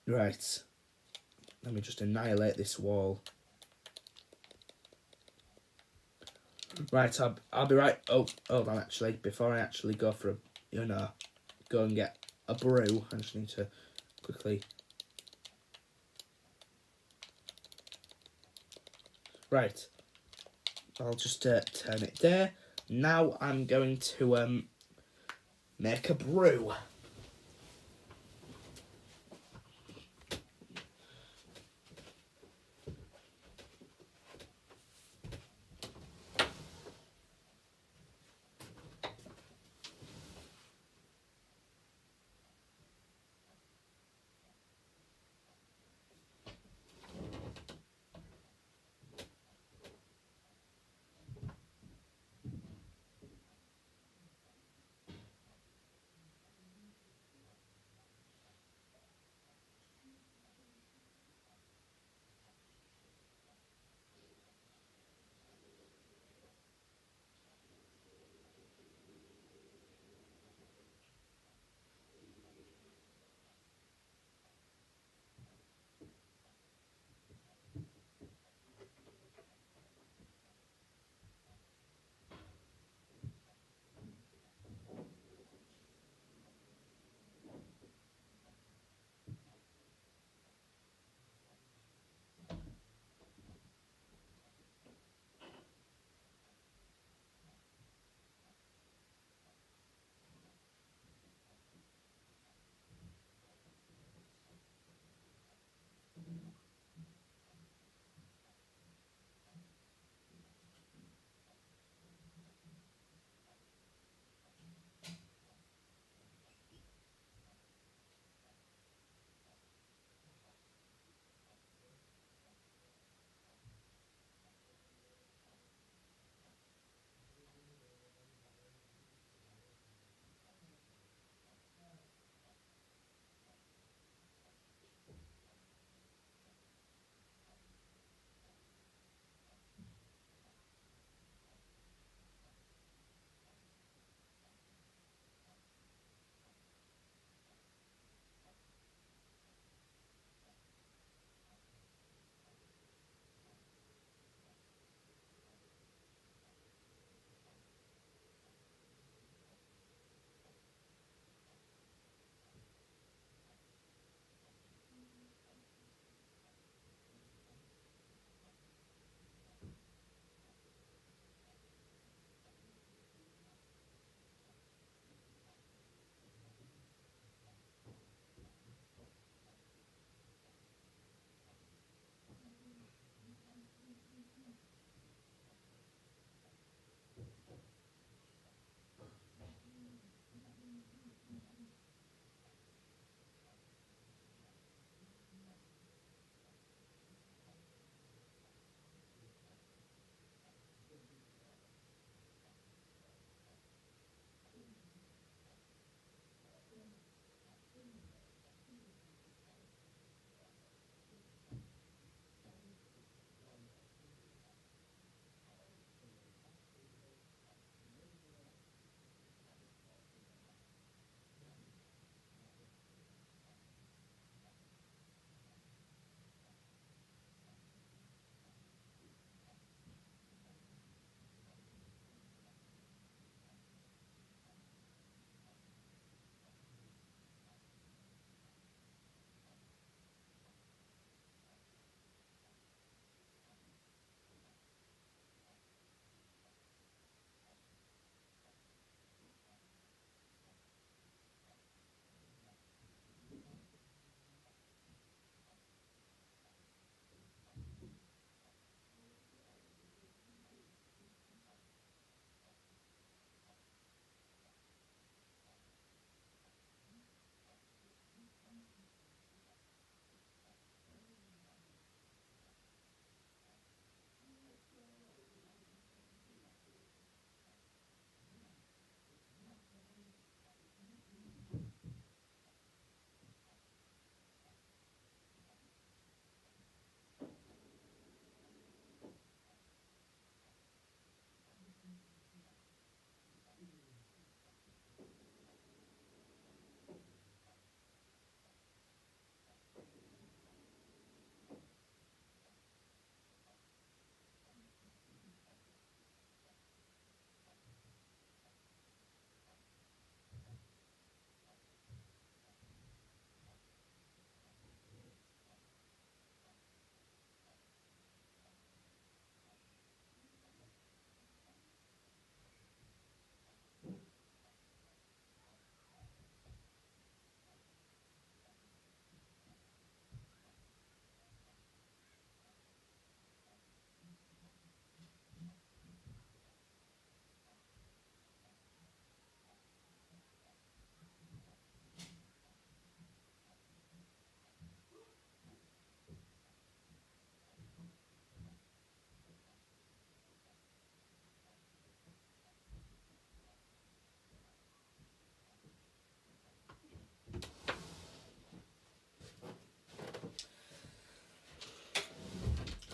Right. Let me just annihilate this wall. Right, I'll be right. Oh, hold on, actually. Before I actually go for go and get a brew, I just need to quickly... Right. I'll just turn it there. Now I'm going to make a brew.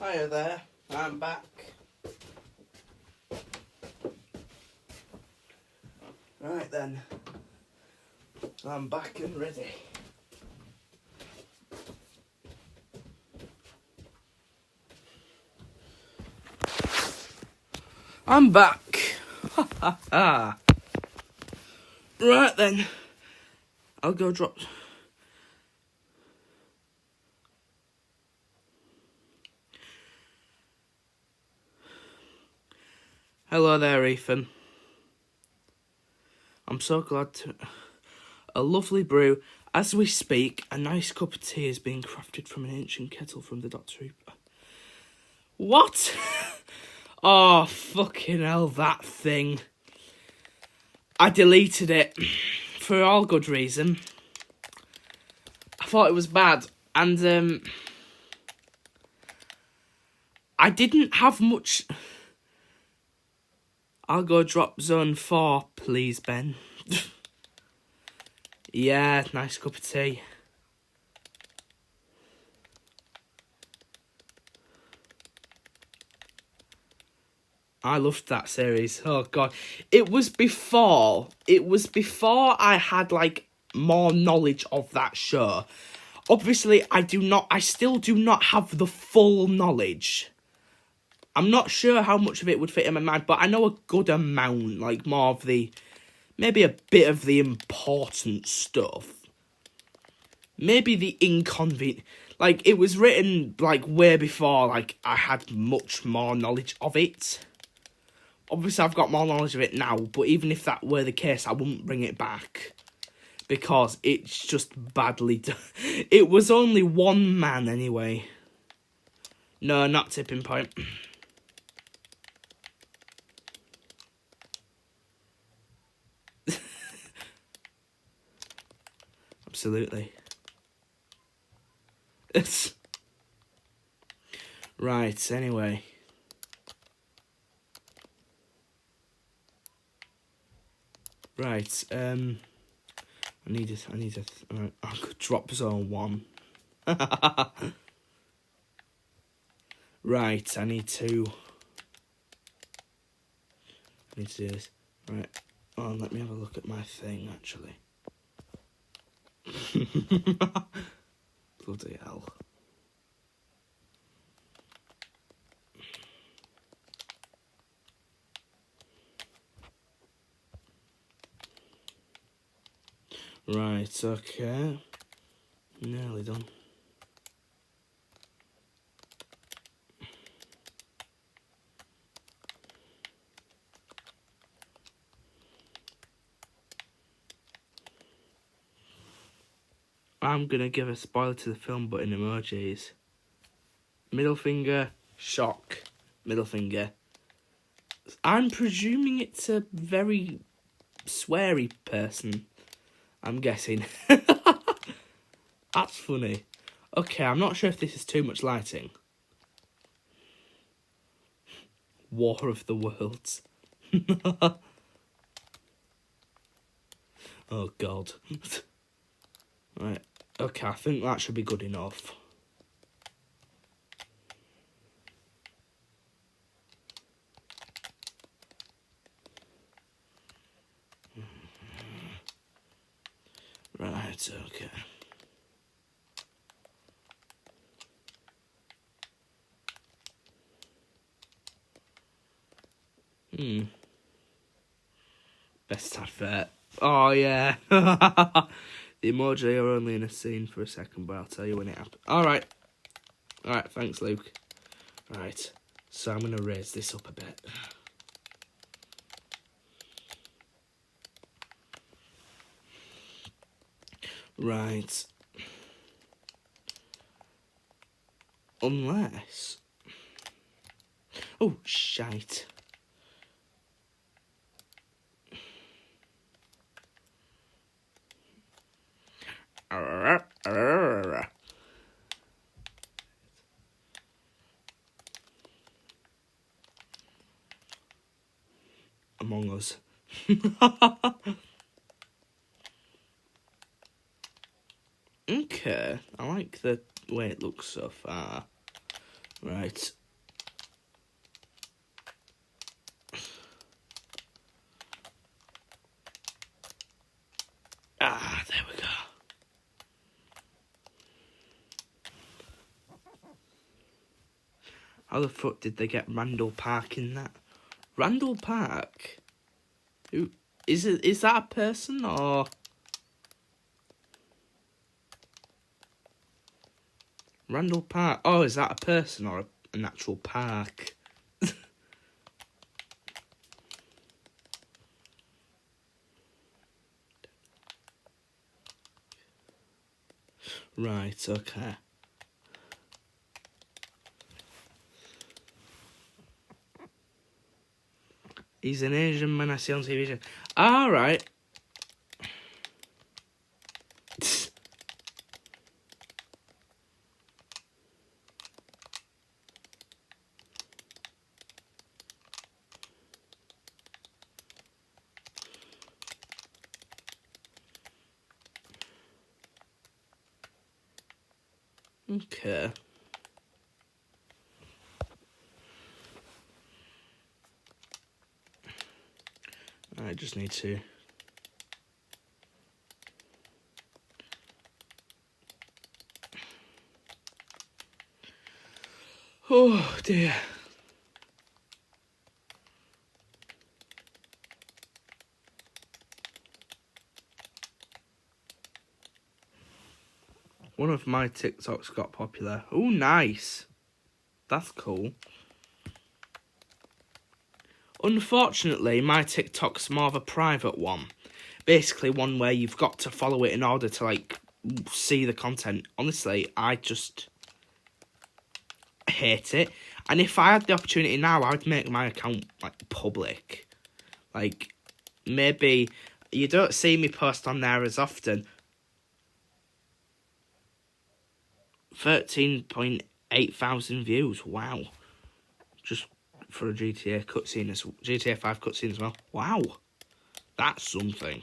Hiya there, I'm back. Right then, I'm back and ready. I'm back. Right then, I'll go drop. Hello there, Ethan. I'm so glad to... A lovely brew. As we speak, a nice cup of tea is being crafted from an ancient kettle from the Doctor Who. What? Oh, fucking hell, that thing. I deleted it. For all good reason. I thought it was bad. And, I didn't have much... I'll go drop zone 4, please, Ben. Yeah, nice cup of tea. I loved that series. Oh, God. It was before I had, like, more knowledge of that show. Obviously, I still do not have the full knowledge. I'm not sure how much of it would fit in my mind, but I know a good amount, like more of the, maybe a bit of the important stuff. Maybe the inconvenient, like it was written like way before, like I had much more knowledge of it. Obviously I've got more knowledge of it now, but even if that were the case, I wouldn't bring it back. Because it's just badly done. It was only one man anyway. No, not Tipping Point. Absolutely. Right, anyway. Right, I could drop zone 1. Right, I need to do this. Right, oh, let me have a look at my thing, actually. Bloody hell. Right, okay. Nearly done. I'm gonna give a spoiler to the film, but in emojis. Middle finger, shock, middle finger. I'm presuming it's a very sweary person. I'm guessing. That's funny. Okay, I'm not sure if this is too much lighting. War of the Worlds. Oh, God. Right. Okay, I think that should be good enough. Right, okay. Best advert. Oh, yeah. The emoji are only in a scene for a second, but I'll tell you when it happens. Alright. Alright, thanks, Luke. Right. So I'm going to raise this up a bit. Right. Unless... Oh, shite. Among Us. Okay, I like the way it looks so far. Right. Ah, there we go. How the fuck did they get Randall Park in that? Randall Park? Who is it? Is that a person or Randall Park? Oh, is that a person or an actual park? Right, okay. He's an Asian man I see on TV. Alright. Okay. I just need to... Oh, dear. One of my TikToks got popular. Oh, nice. That's cool. Unfortunately, my TikTok's more of a private one. Basically, one where you've got to follow it in order to, like, see the content. Honestly, I just hate it. And if I had the opportunity now, I'd make my account, like, public. Like, maybe you don't see me post on there as often. 13.8 thousand views. Wow. Just for a GTA cutscene, GTA 5 cutscene as well. Wow. That's something.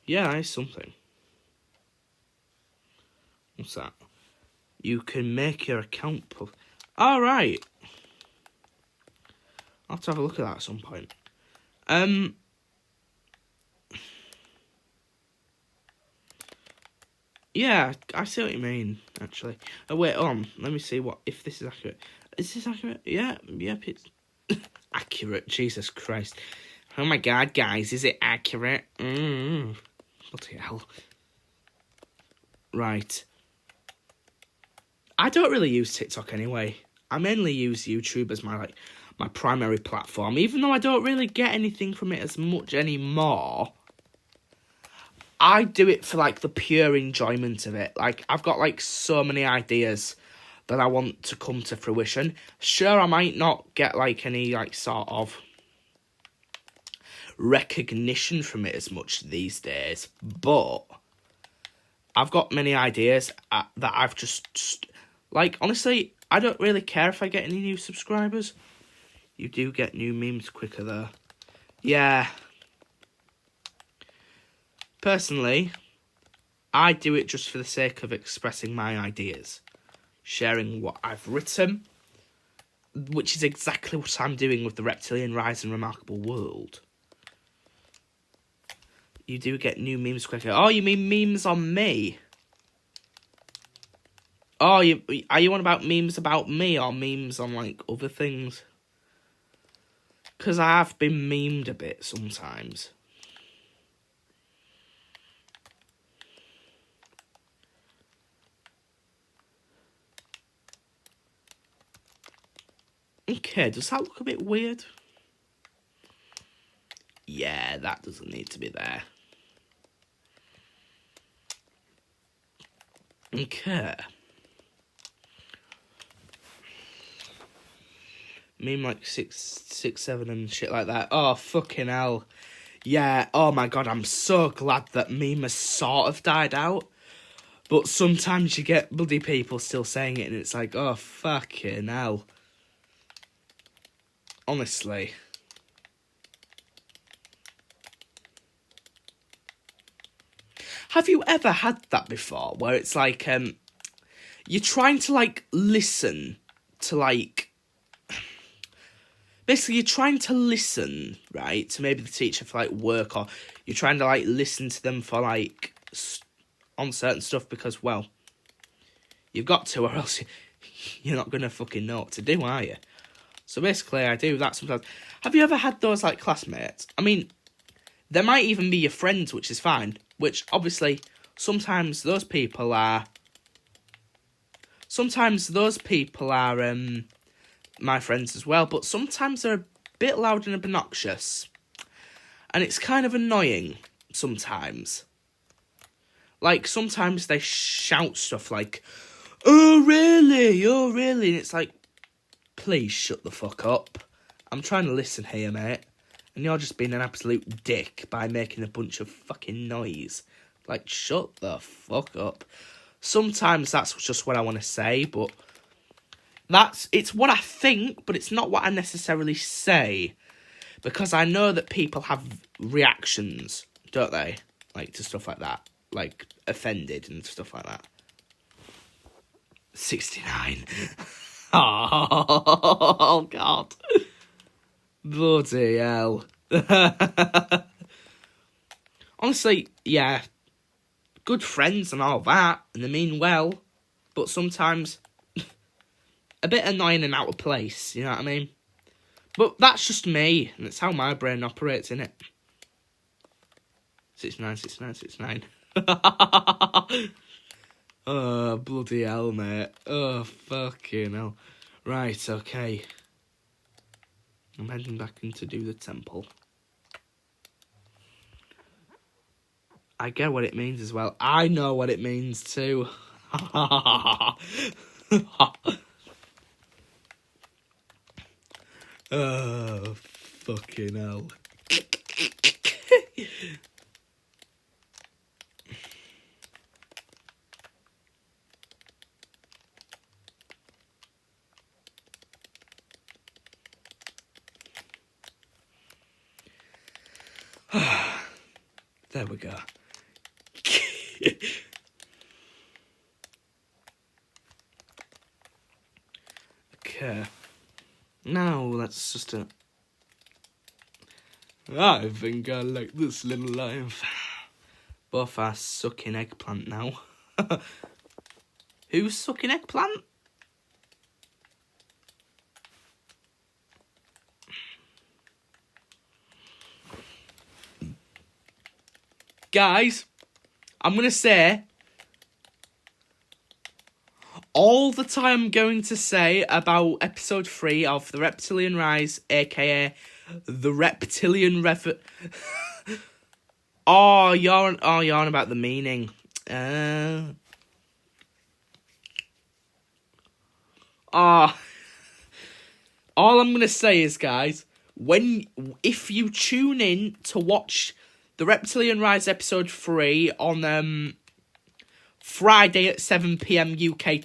Yeah, that is something. What's that? You can make your account public. Alright. I'll have to have a look at that at some point. Yeah, I see what you mean, actually. Oh, wait, let me see if this is accurate. Is this accurate? Yeah, yep, it's accurate. Jesus Christ. Oh my god, guys, is it accurate? Bloody hell. Right. I don't really use TikTok anyway. I mainly use YouTube as my primary platform, even though I don't really get anything from it as much anymore. I do it for, like, the pure enjoyment of it. Like, I've got, like, so many ideas that I want to come to fruition. Sure, I might not get, like, any, like, sort of recognition from it as much these days, but I've got many ideas that I've just like, honestly, I don't really care if I get any new subscribers. You do get new memes quicker, though. Yeah. Personally, I do it just for the sake of expressing my ideas. Sharing what I've written, which is exactly what I'm doing with the Reptilian Rise and Remarkable World. You do get new memes quicker. Oh, you mean memes on me? Oh, are you on about memes about me or memes on, like, other things? Because I have been memed a bit sometimes. Okay, does that look a bit weird? Yeah, that doesn't need to be there. Okay. Meme like 667 and shit like that. Oh, fucking hell. Yeah, oh my god, I'm so glad that meme has sort of died out. But sometimes you get bloody people still saying it and it's like, oh, fucking hell. Honestly. Have you ever had that before, where it's like, you're trying to, like, listen to, like... Basically, you're trying to listen, right, to maybe the teacher for, like, work, or you're trying to, like, listen to them for, like, on certain stuff because, well, you've got to, or else you're not going to fucking know what to do, are you? So basically, I do that sometimes. Have you ever had those, like, classmates? I mean, there might even be your friends, which is fine, which, obviously, sometimes those people are... my friends as well, but sometimes they're a bit loud and obnoxious. And it's kind of annoying, sometimes. Like, sometimes they shout stuff like, oh, really? Oh, really? And it's like, please shut the fuck up. I'm trying to listen here, mate. And you're just being an absolute dick by making a bunch of fucking noise. Like, shut the fuck up. Sometimes that's just what I want to say, but... It's what I think, but it's not what I necessarily say. Because I know that people have reactions, don't they? Like, to stuff like that. Like, offended and stuff like that. 69. Oh, God. Bloody hell. Honestly, yeah. Good friends and all that, and they mean well. But sometimes... a bit annoying and out of place, you know what I mean? But that's just me, and it's how my brain operates, innit? 69, 69, 69. Oh, bloody hell, mate. Oh, fucking hell. Right, okay. I'm heading back in to do the temple. I get what it means as well. I know what it means too. Oh, fucking hell. There we go. Okay. Now, let's just... I think I like this little life. Both are sucking eggplant now. Who's sucking eggplant? Guys, I'm going to say... all the time I'm going to say about episode 3 of The Reptilian Rise, aka The Reptilian you're on about the meaning. All I'm gonna say is, guys, if you tune in to watch The Reptilian Rise episode 3 on Friday at 7 PM UK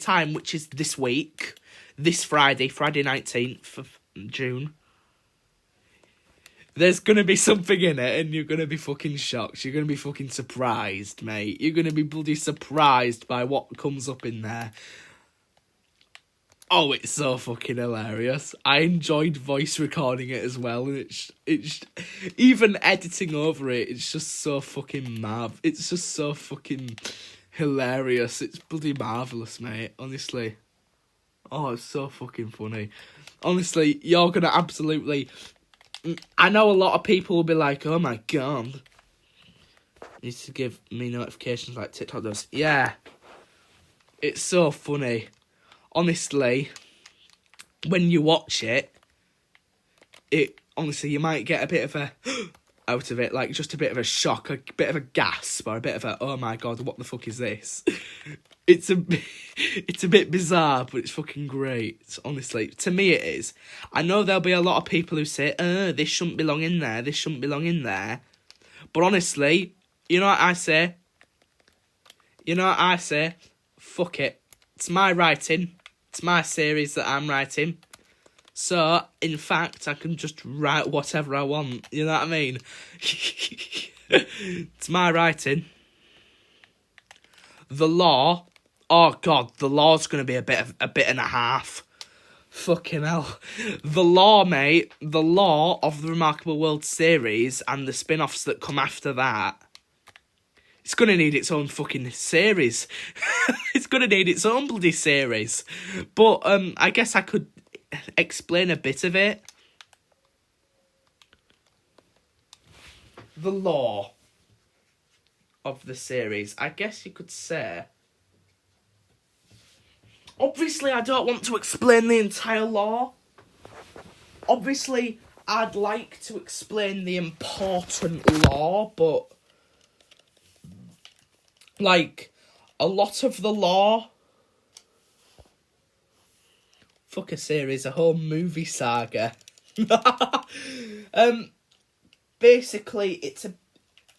time, which is this week, this Friday 19th of June. There's going to be something in it, and you're going to be fucking shocked. You're going to be fucking surprised, mate. You're going to be bloody surprised by what comes up in there. Oh, it's so fucking hilarious. I enjoyed voice recording it as well, and it's even editing over it, it's just so fucking it's just so fucking hilarious. It's bloody marvellous, mate, honestly. Oh, it's so fucking funny. Honestly, you're gonna absolutely... I know a lot of people will be like, oh my god. Needs to give me notifications like TikTok does. Yeah. It's so funny. Honestly, when you watch it, honestly, you might get a bit of a out of it, like just a bit of a shock, a bit of a gasp, or a bit of a, oh my god, what the fuck is this? It's a bit bizarre, but it's fucking great. Honestly, to me it is. I know there'll be a lot of people who say, this shouldn't belong in there, this shouldn't belong in there. But honestly, you know what I say? Fuck it. It's my writing. It's my series that I'm writing. So, in fact, I can just write whatever I want. You know what I mean? It's my writing. The Law. Oh God, The Law's gonna be a bit and a half. Fucking hell. The Law, mate. The Law of the Remarkable World series and the spin-offs that come after that. It's gonna need its own fucking series. It's gonna need its own bloody series. But I guess I could explain a bit of it. The Law of the series, I guess you could say. Obviously, I don't want to explain the entire law. Obviously, I'd like to explain the important law, but like a lot of the law. Fuck a series, a whole movie saga. Basically,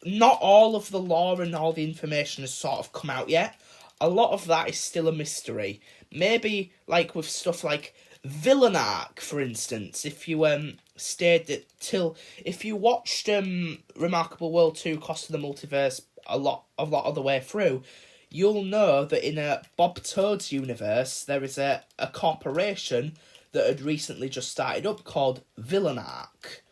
not all of the law and all the information has sort of come out yet. A lot of that is still a mystery. Maybe, like, with stuff like Villain Arc, for instance, if you if you watched Remarkable World 2 Cost of the Multiverse a lot of the way through, you'll know that in a Bob Toad's universe, there is a corporation that had recently just started up called Villain Arc.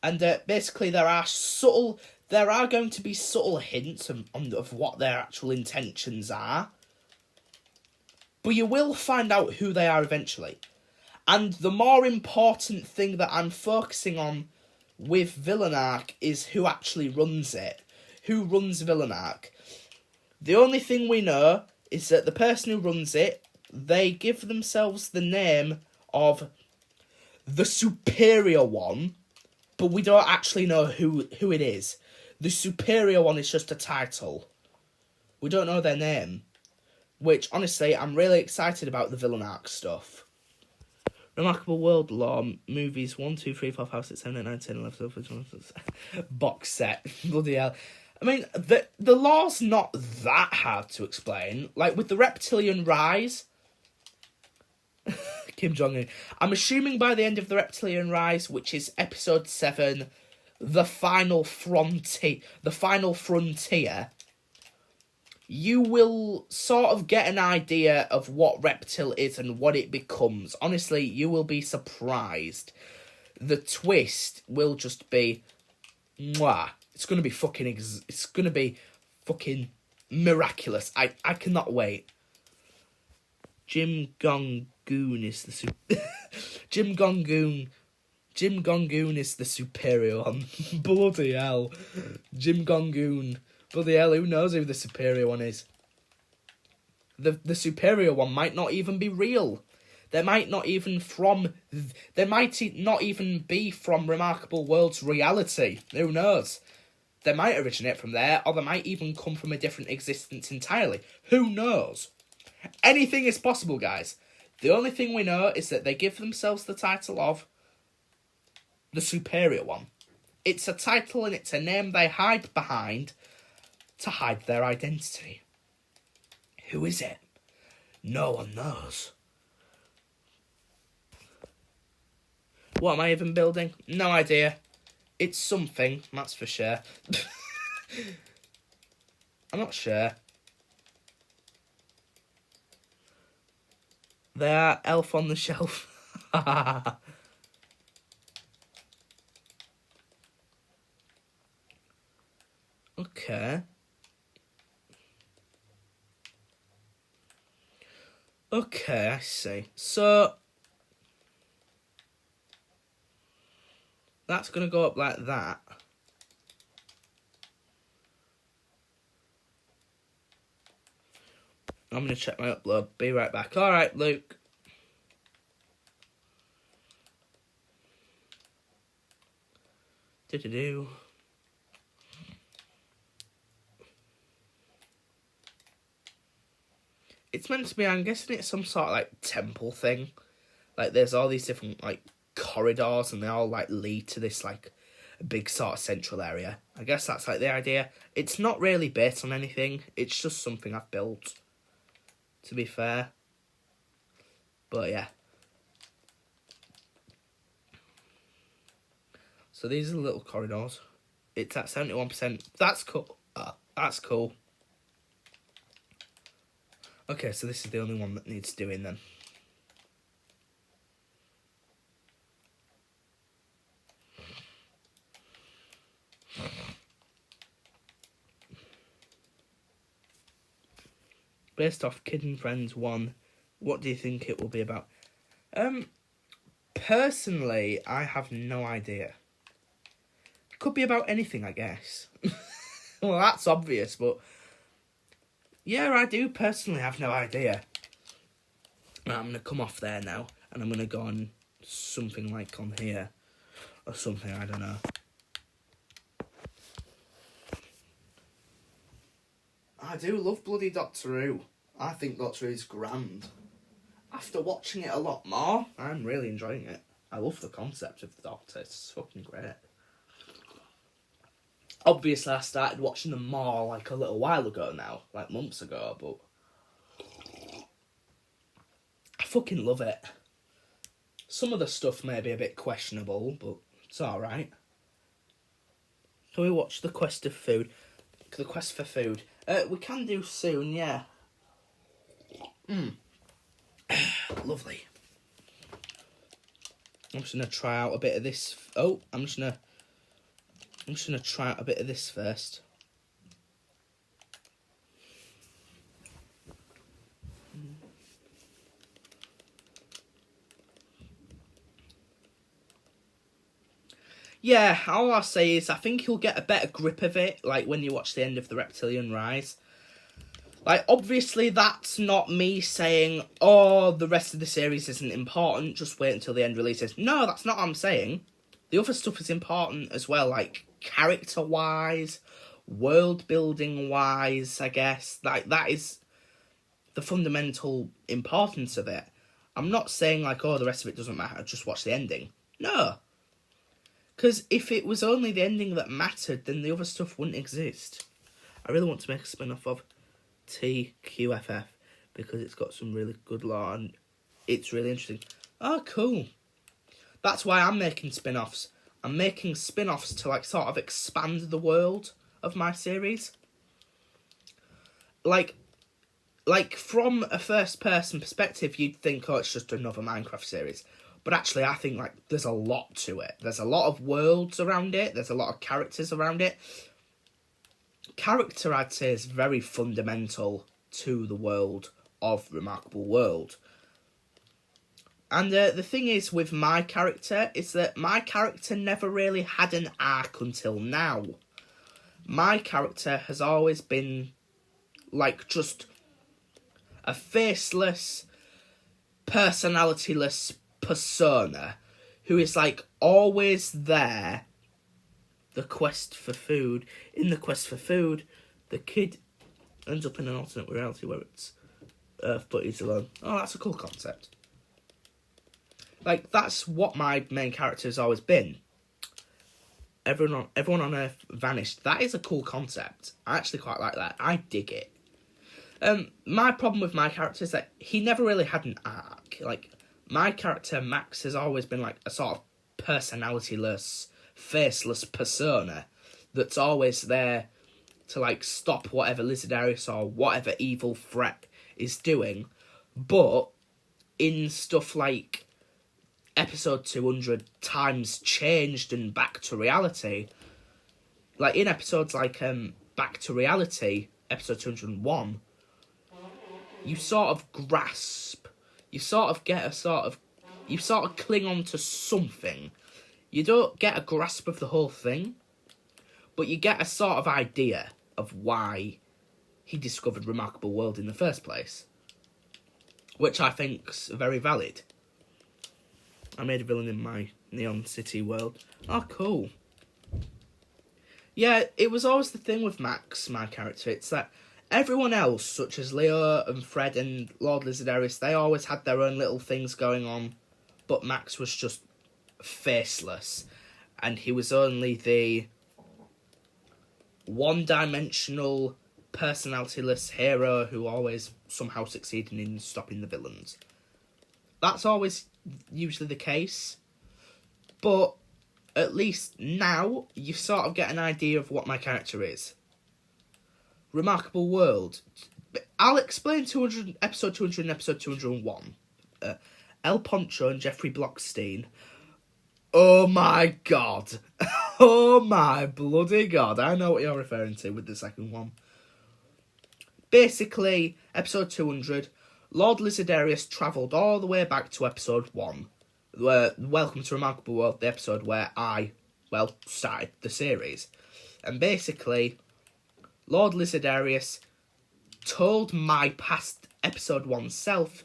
And basically there are going to be subtle hints of what their actual intentions are. But you will find out who they are eventually. And the more important thing that I'm focusing on with Villain Arc is who actually runs it. Who runs Villain Arc. The only thing we know is that the person who runs it, they give themselves the name of the Superior One, but we don't actually know who it is. The Superior One is just a title. We don't know their name. Which, honestly, I'm really excited about the Villain Arc stuff. Remarkable World Law movies 1, 2, 3, 4, 5, 6, 7, 8, 9, 10, 11, 12, 13, 14, box set. Bloody hell. I mean, the law's not that hard to explain. Like, with the Reptilian Rise... Kim Jong-un. I'm assuming by the end of the Reptilian Rise, which is episode 7, the final frontier, you will sort of get an idea of what Reptil is and what it becomes. Honestly, you will be surprised. The twist will just be... mwah. It's going to be fucking miraculous. I cannot wait. Jim Gong-goon is the Jim Gong-goon is the superior one. Bloody hell. Jim Gong-goon. Bloody hell, who knows who the superior one is? The superior one might not even be real. They might not even be from Remarkable World's reality. Who knows? They might originate from there, or they might even come from a different existence entirely. Who knows? Anything is possible, guys. The only thing we know is that they give themselves the title of the Superior One. It's a title and it's a name they hide behind to hide their identity. Who is it? No one knows. What am I even building? No idea. It's something, that's for sure. I'm not sure. There, Elf on the Shelf. Okay. Okay, I see. So, that's going to go up like that. I'm going to check my upload. Be right back. Alright, Luke. Do-do-do. It's meant to be, I'm guessing it's some sort of, like, temple thing. Like, there's all these different, like, corridors, and they all, like, lead to this, like, big sort of central area. I guess that's, like, the idea. It's not really based on anything. It's just something I've built, to be fair. But, yeah. So, these are the little corridors. It's at 71%. That's cool. That's cool. Okay, so this is the only one that needs doing then. Based off Kid and Friends 1, what do you think it will be about? Personally, I have no idea. Could be about anything, I guess. Well, that's obvious, but yeah, I do personally have no idea. I'm going to come off there now, and I'm going to go on something like on here, or something, I don't know. I do love bloody Doctor Who. I think Doctor Who's grand. After watching it a lot more, I'm really enjoying it. I love the concept of the Doctor. It's fucking great. Obviously, I started watching them more like a little while ago now, like months ago, but I fucking love it. Some of the stuff may be a bit questionable, but it's alright. Can we watch The Quest of Food? The Quest for Food. We can do soon, yeah. Lovely. I'm just gonna try out a bit of this. I'm just gonna try out a bit of this first. Yeah, all I'll say is I think you'll get a better grip of it, like when you watch the end of The Reptilian Rise. Like, obviously that's not me saying, oh, the rest of the series isn't important, just wait until the end releases. No, that's not what I'm saying. The other stuff is important as well, like, character-wise, world-building-wise, I guess. Like, that is the fundamental importance of it. I'm not saying, like, oh, the rest of it doesn't matter, just watch the ending. No. Because if it was only the ending that mattered, then the other stuff wouldn't exist. I really want to make a spin-off of TQFF because it's got some really good lore and it's really interesting. Oh, cool. That's why I'm making spin-offs. I'm making spin-offs to, like, sort of expand the world of my series. Like from a first-person perspective, you'd think, oh, it's just another Minecraft series. But actually, I think, like, there's a lot to it. There's a lot of worlds around it. There's a lot of characters around it. Character, I'd say, is very fundamental to the world of Remarkable World. And the thing is with my character is that my character never really had an arc until now. My character has always been, like, just a faceless, personalityless persona who is, like, always there. The quest for food. In the quest for food, the kid ends up in an alternate reality where it's Earth but he's alone. Oh, that's a cool concept. Like, that's what my main character has always been. Everyone on Earth vanished. That is a cool concept. I actually quite like that. I dig it. My problem with my character is that he never really had an arc. Like, my character, Max, has always been, like, a sort of personalityless, faceless persona that's always there to, like, stop whatever Lizardarius or whatever evil threat is doing. But in stuff like episode 200 times changed and back to reality, like in episodes like Back to Reality, episode 201, you sort of grasp, you sort of cling on to something. You don't get a grasp of the whole thing, but you get a sort of idea of why he discovered Remarkable World in the first place, which I think's very valid. I made a villain in my Neon City world. Oh, cool. Yeah, it was always the thing with Max, my character. It's that everyone else, such as Leo and Fred and Lord Lizardarius, they always had their own little things going on, but Max was just faceless, and he was only the one-dimensional, personalityless hero who always somehow succeeded in stopping the villains. That's always usually the case, but at least now you sort of get an idea of what my character is. Remarkable World I'll explain episode 200 and episode 201. El Poncho and Jeffrey Blockstein. Oh my god. Oh my bloody god. I know what you're referring to with the second one. Basically, episode 200, Lord Lizardarius travelled all the way back to episode 1. Where Welcome to Remarkable World, the episode where I started the series. And basically, Lord Lizardarius told my past episode 1 self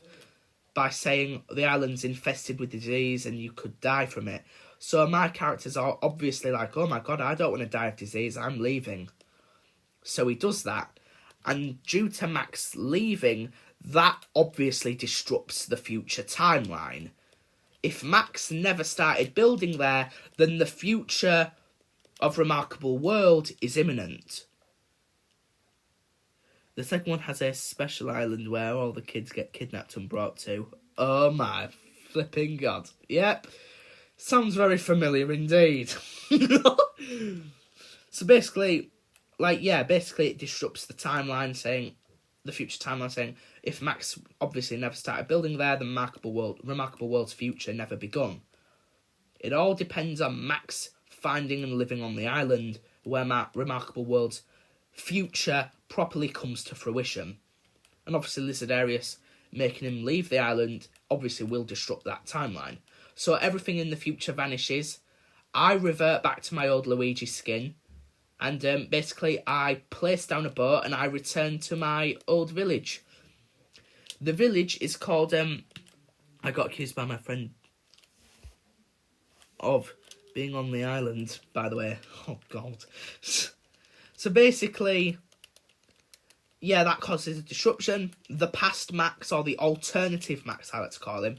by saying the island's infested with disease and you could die from it. So my characters are obviously like, oh my god, I don't want to die of disease, I'm leaving. So he does that. And due to Max leaving, that obviously disrupts the future timeline. If Max never started building there, then the future of Remarkable World is imminent. The second one has a special island where all the kids get kidnapped and brought to. Oh my flipping god. Yep. Sounds very familiar indeed. So basically, it disrupts the timeline, the future timeline saying, if Max obviously never started building there, the Remarkable World's future never begun. It all depends on Max finding and living on the island where Remarkable World's future properly comes to fruition. And obviously Lizardarius making him leave the island obviously will disrupt that timeline. So everything in the future vanishes. I revert back to my old Luigi skin. And basically I place down a boat and I return to my old village. The village is called... I got accused by my friend of being on the island, by the way. Oh, God. So basically, yeah, that causes a disruption. The past Max, or the alternative Max, how let's call him,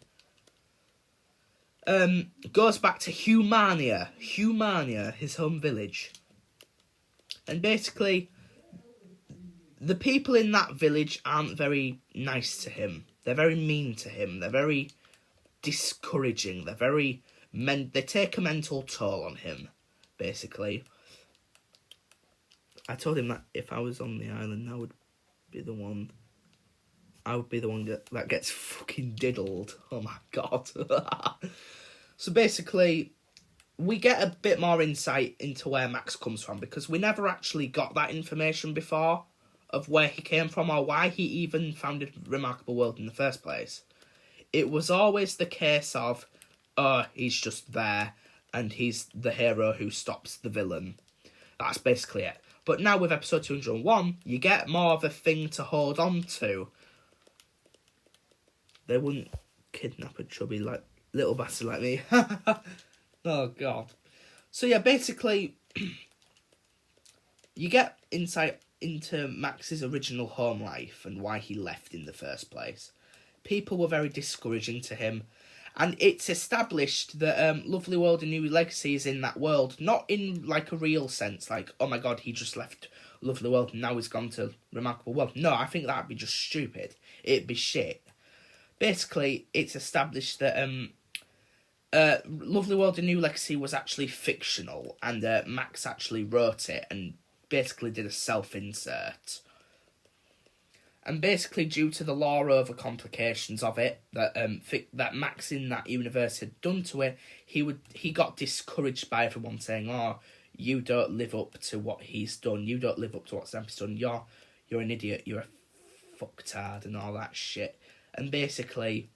goes back to Humania, his home village. And basically, the people in that village aren't very nice to him. They're very mean to him. They're very discouraging. They take a mental toll on him, basically. I told him that if I was on the island, I would be the one that gets fucking diddled. Oh my god. So basically, we get a bit more insight into where Max comes from, because we never actually got that information before of where he came from or why he even founded Remarkable World in the first place. It was always the case of, he's just there and he's the hero who stops the villain. That's basically it. But now with episode 201, you get more of a thing to hold on to. They wouldn't kidnap a chubby little bastard like me. Oh, God. So, yeah, basically, you get insight into Max's original home life and why he left in the first place. People were very discouraging to him. And it's established that Lovely World and New Legacy is in that world, not in, a real sense, oh my god, he just left Lovely World and now he's gone to Remarkable World. No, I think that'd be just stupid. It'd be shit. Basically, it's established that Lovely World and New Legacy was actually fictional, and Max actually wrote it and basically did a self-insert. And basically, due to the lore over complications of it that Max in that universe had done to it, he got discouraged by everyone saying, "Oh, you don't live up to what he's done. You don't live up to what Stampy's done. You're an idiot. You're a fucktard," and all that shit. And basically,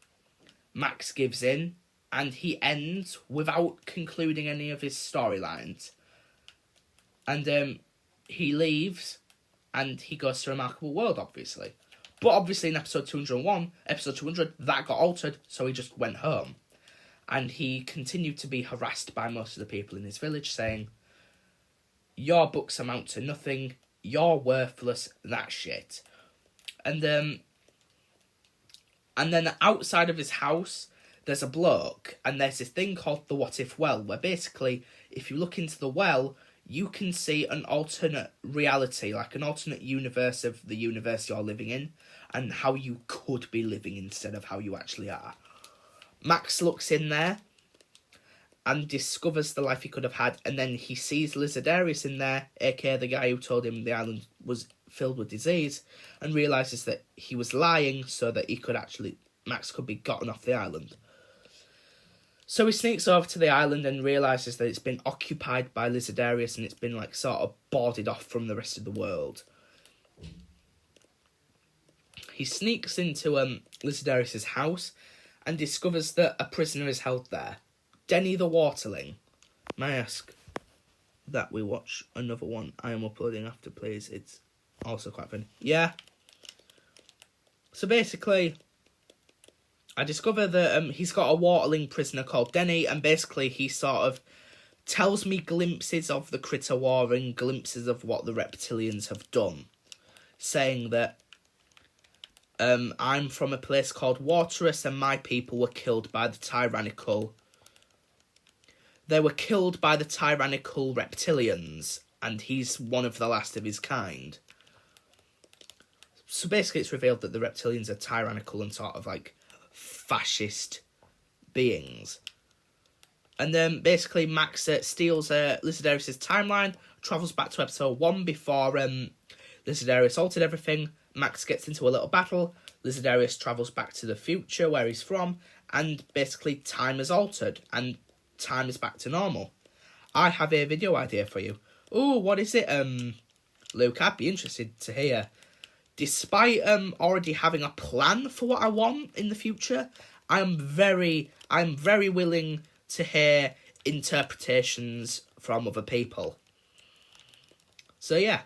Max gives in, and he ends without concluding any of his storylines. And he leaves, and he goes to Remarkable World, obviously. But obviously in episode 201, episode 200, that got altered, so he just went home. And he continued to be harassed by most of the people in his village, saying, "Your books amount to nothing, you're worthless, that shit." And then outside of his house, there's a bloke, and there's this thing called the What If Well, where basically, if you look into the well, you can see an alternate reality, an alternate universe of the universe you're living in, and how you could be living instead of how you actually are. Max looks in there and discovers the life he could have had, and then he sees Lizardarius in there, aka the guy who told him the island was filled with disease, and realises that he was lying so that Max could be gotten off the island. So he sneaks over to the island and realises that it's been occupied by Lizardarius and it's been like sort of boarded off from the rest of the world. He sneaks into Lizardarius' house and discovers that a prisoner is held there. Denny the Waterling. May I ask that we watch another one I am uploading after, please? It's also quite fun. Yeah. So basically, I discover that he's got a Waterling prisoner called Denny, and basically he sort of tells me glimpses of the Critter War and glimpses of what the reptilians have done, saying that I'm from a place called Waterous and my people were killed by the tyrannical... They were killed by the tyrannical reptilians, and he's one of the last of his kind. So basically it's revealed that the reptilians are tyrannical and sort of like fascist beings. And then basically Max steals Lizardarius' timeline, travels back to episode 1 before Lizardarius altered everything. Max gets into a little battle. Lizardarius travels back to the future where he's from, and basically time is altered and time is back to normal. I have a video idea for you. Oh, what is it, Luke? I'd be interested to hear. Despite already having a plan for what I want in the future, I'm very willing to hear interpretations from other people. So yeah.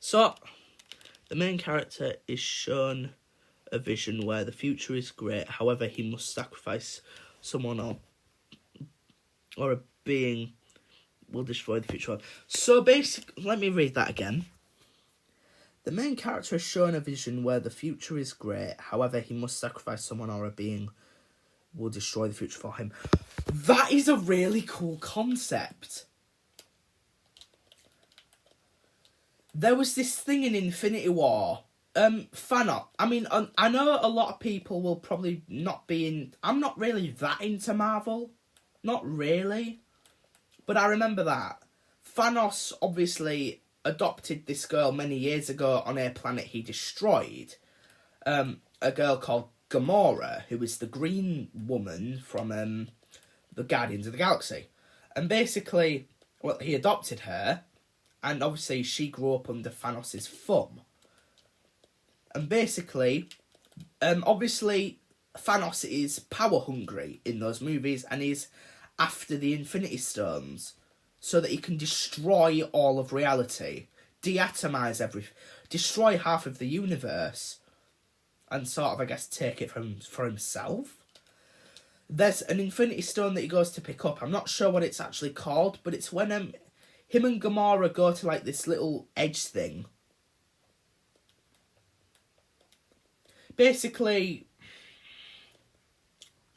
So, the main character is shown a vision where the future is great, however he must sacrifice someone or a being will destroy the future. So basically, let me read that again. The main character is shown a vision where the future is great, however he must sacrifice someone or a being will destroy the future for him. That is a really cool concept. There was this thing in Infinity War. Thanos. I mean, I know a lot of people will probably not be in... I'm not really that into Marvel. Not really. But I remember that. Thanos obviously adopted this girl many years ago on a planet he destroyed. A girl called Gamora, who is the green woman from the Guardians of the Galaxy. And basically, well, he adopted her. And obviously she grew up under Thanos' thumb. And basically, obviously Thanos is power hungry in those movies and is after the Infinity Stones so that he can destroy all of reality, deatomize everything, destroy half of the universe, and sort of, I guess, take it for himself. There's an Infinity Stone that he goes to pick up. I'm not sure what it's actually called, but it's when him and Gamora go to like this little edge thing. Basically,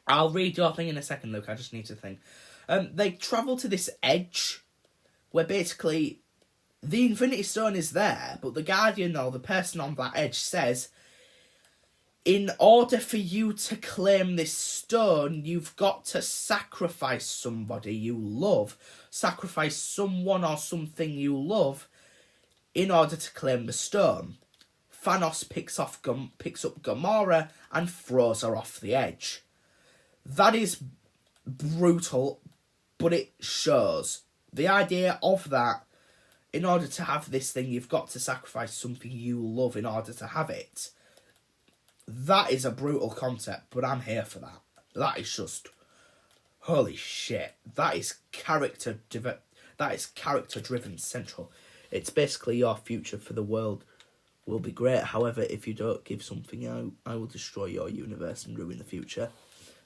I'll read your thing in a second, Luke. I just need to think. They travel to this edge where basically the Infinity Stone is there, but the Guardian or the person on that edge says, in order for you to claim this stone, you've got to sacrifice somebody you love. Sacrifice someone or something you love in order to claim the stone. Thanos picks up Gamora and throws her off the edge. That is brutal, but it shows. The idea of that, in order to have this thing, you've got to sacrifice something you love in order to have it. That is a brutal concept, but I'm here for that. That is just... holy shit. That is character-driven central. It's basically your future for the world will be great. However, if you don't give something out, I will destroy your universe and ruin the future.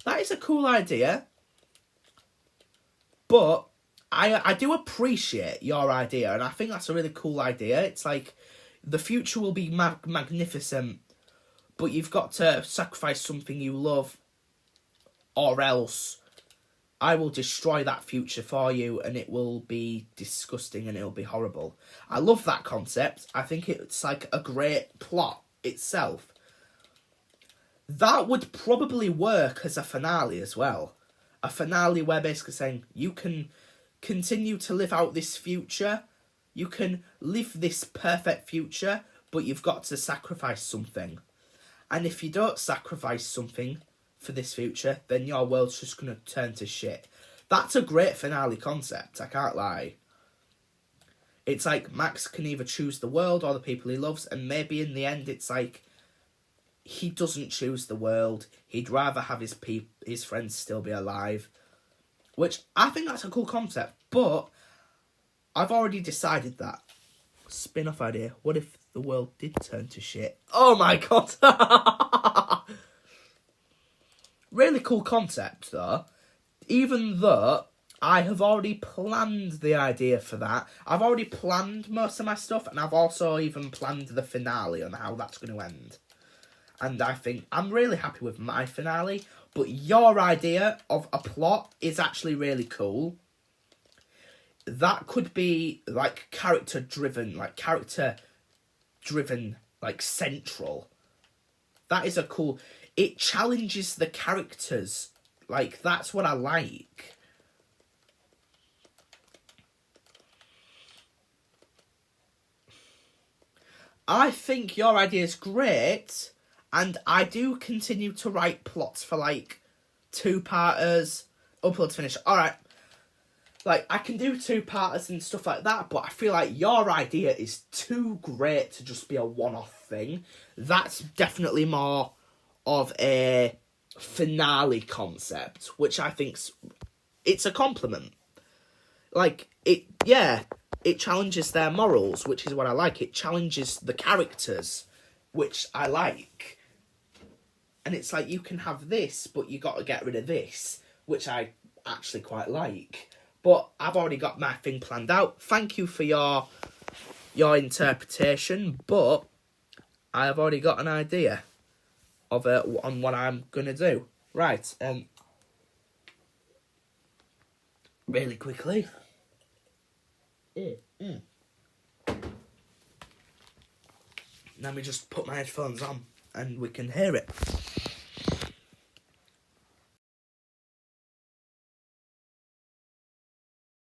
That is a cool idea. But I do appreciate your idea, and I think that's a really cool idea. It's like, the future will be magnificent, but you've got to sacrifice something you love, or else I will destroy that future for you, and it will be disgusting and it'll be horrible. I love that concept. I think it's like a great plot itself. That would probably work as a finale as well. A finale where basically saying, you can continue to live out this future, you can live this perfect future, but you've got to sacrifice something. And if you don't sacrifice something for this future, then your world's just going to turn to shit. That's a great finale concept, I can't lie. It's like Max can either choose the world or the people he loves, and maybe in the end it's like he doesn't choose the world. He'd rather have his friends still be alive. Which, I think that's a cool concept, but I've already decided that. Spin-off idea. What if the world did turn to shit? Oh my god! Really cool concept, though. Even though I have already planned the idea for that. I've already planned most of my stuff, and I've also even planned the finale on how that's going to end. And I think I'm really happy with my finale, but your idea of a plot is actually really cool. That could be, like, character-driven, like, central. That is a cool... It challenges the characters. Like, that's what I like. I think your idea is great, and I do continue to write plots for, like, two-parters, upload to finish. Alright, like, I can do two-parters and stuff like that, but I feel like your idea is too great to just be a one-off thing. That's definitely more of a finale concept, which I think's... It's a compliment. Like, it challenges their morals, which is what I like. It challenges the characters, which I like. And it's like, you can have this, but you got to get rid of this, which I actually quite like. But I've already got my thing planned out. Thank you for your interpretation, but I have already got an idea of on what I'm going to do. Right, really quickly. Let me just put my headphones on and we can hear it.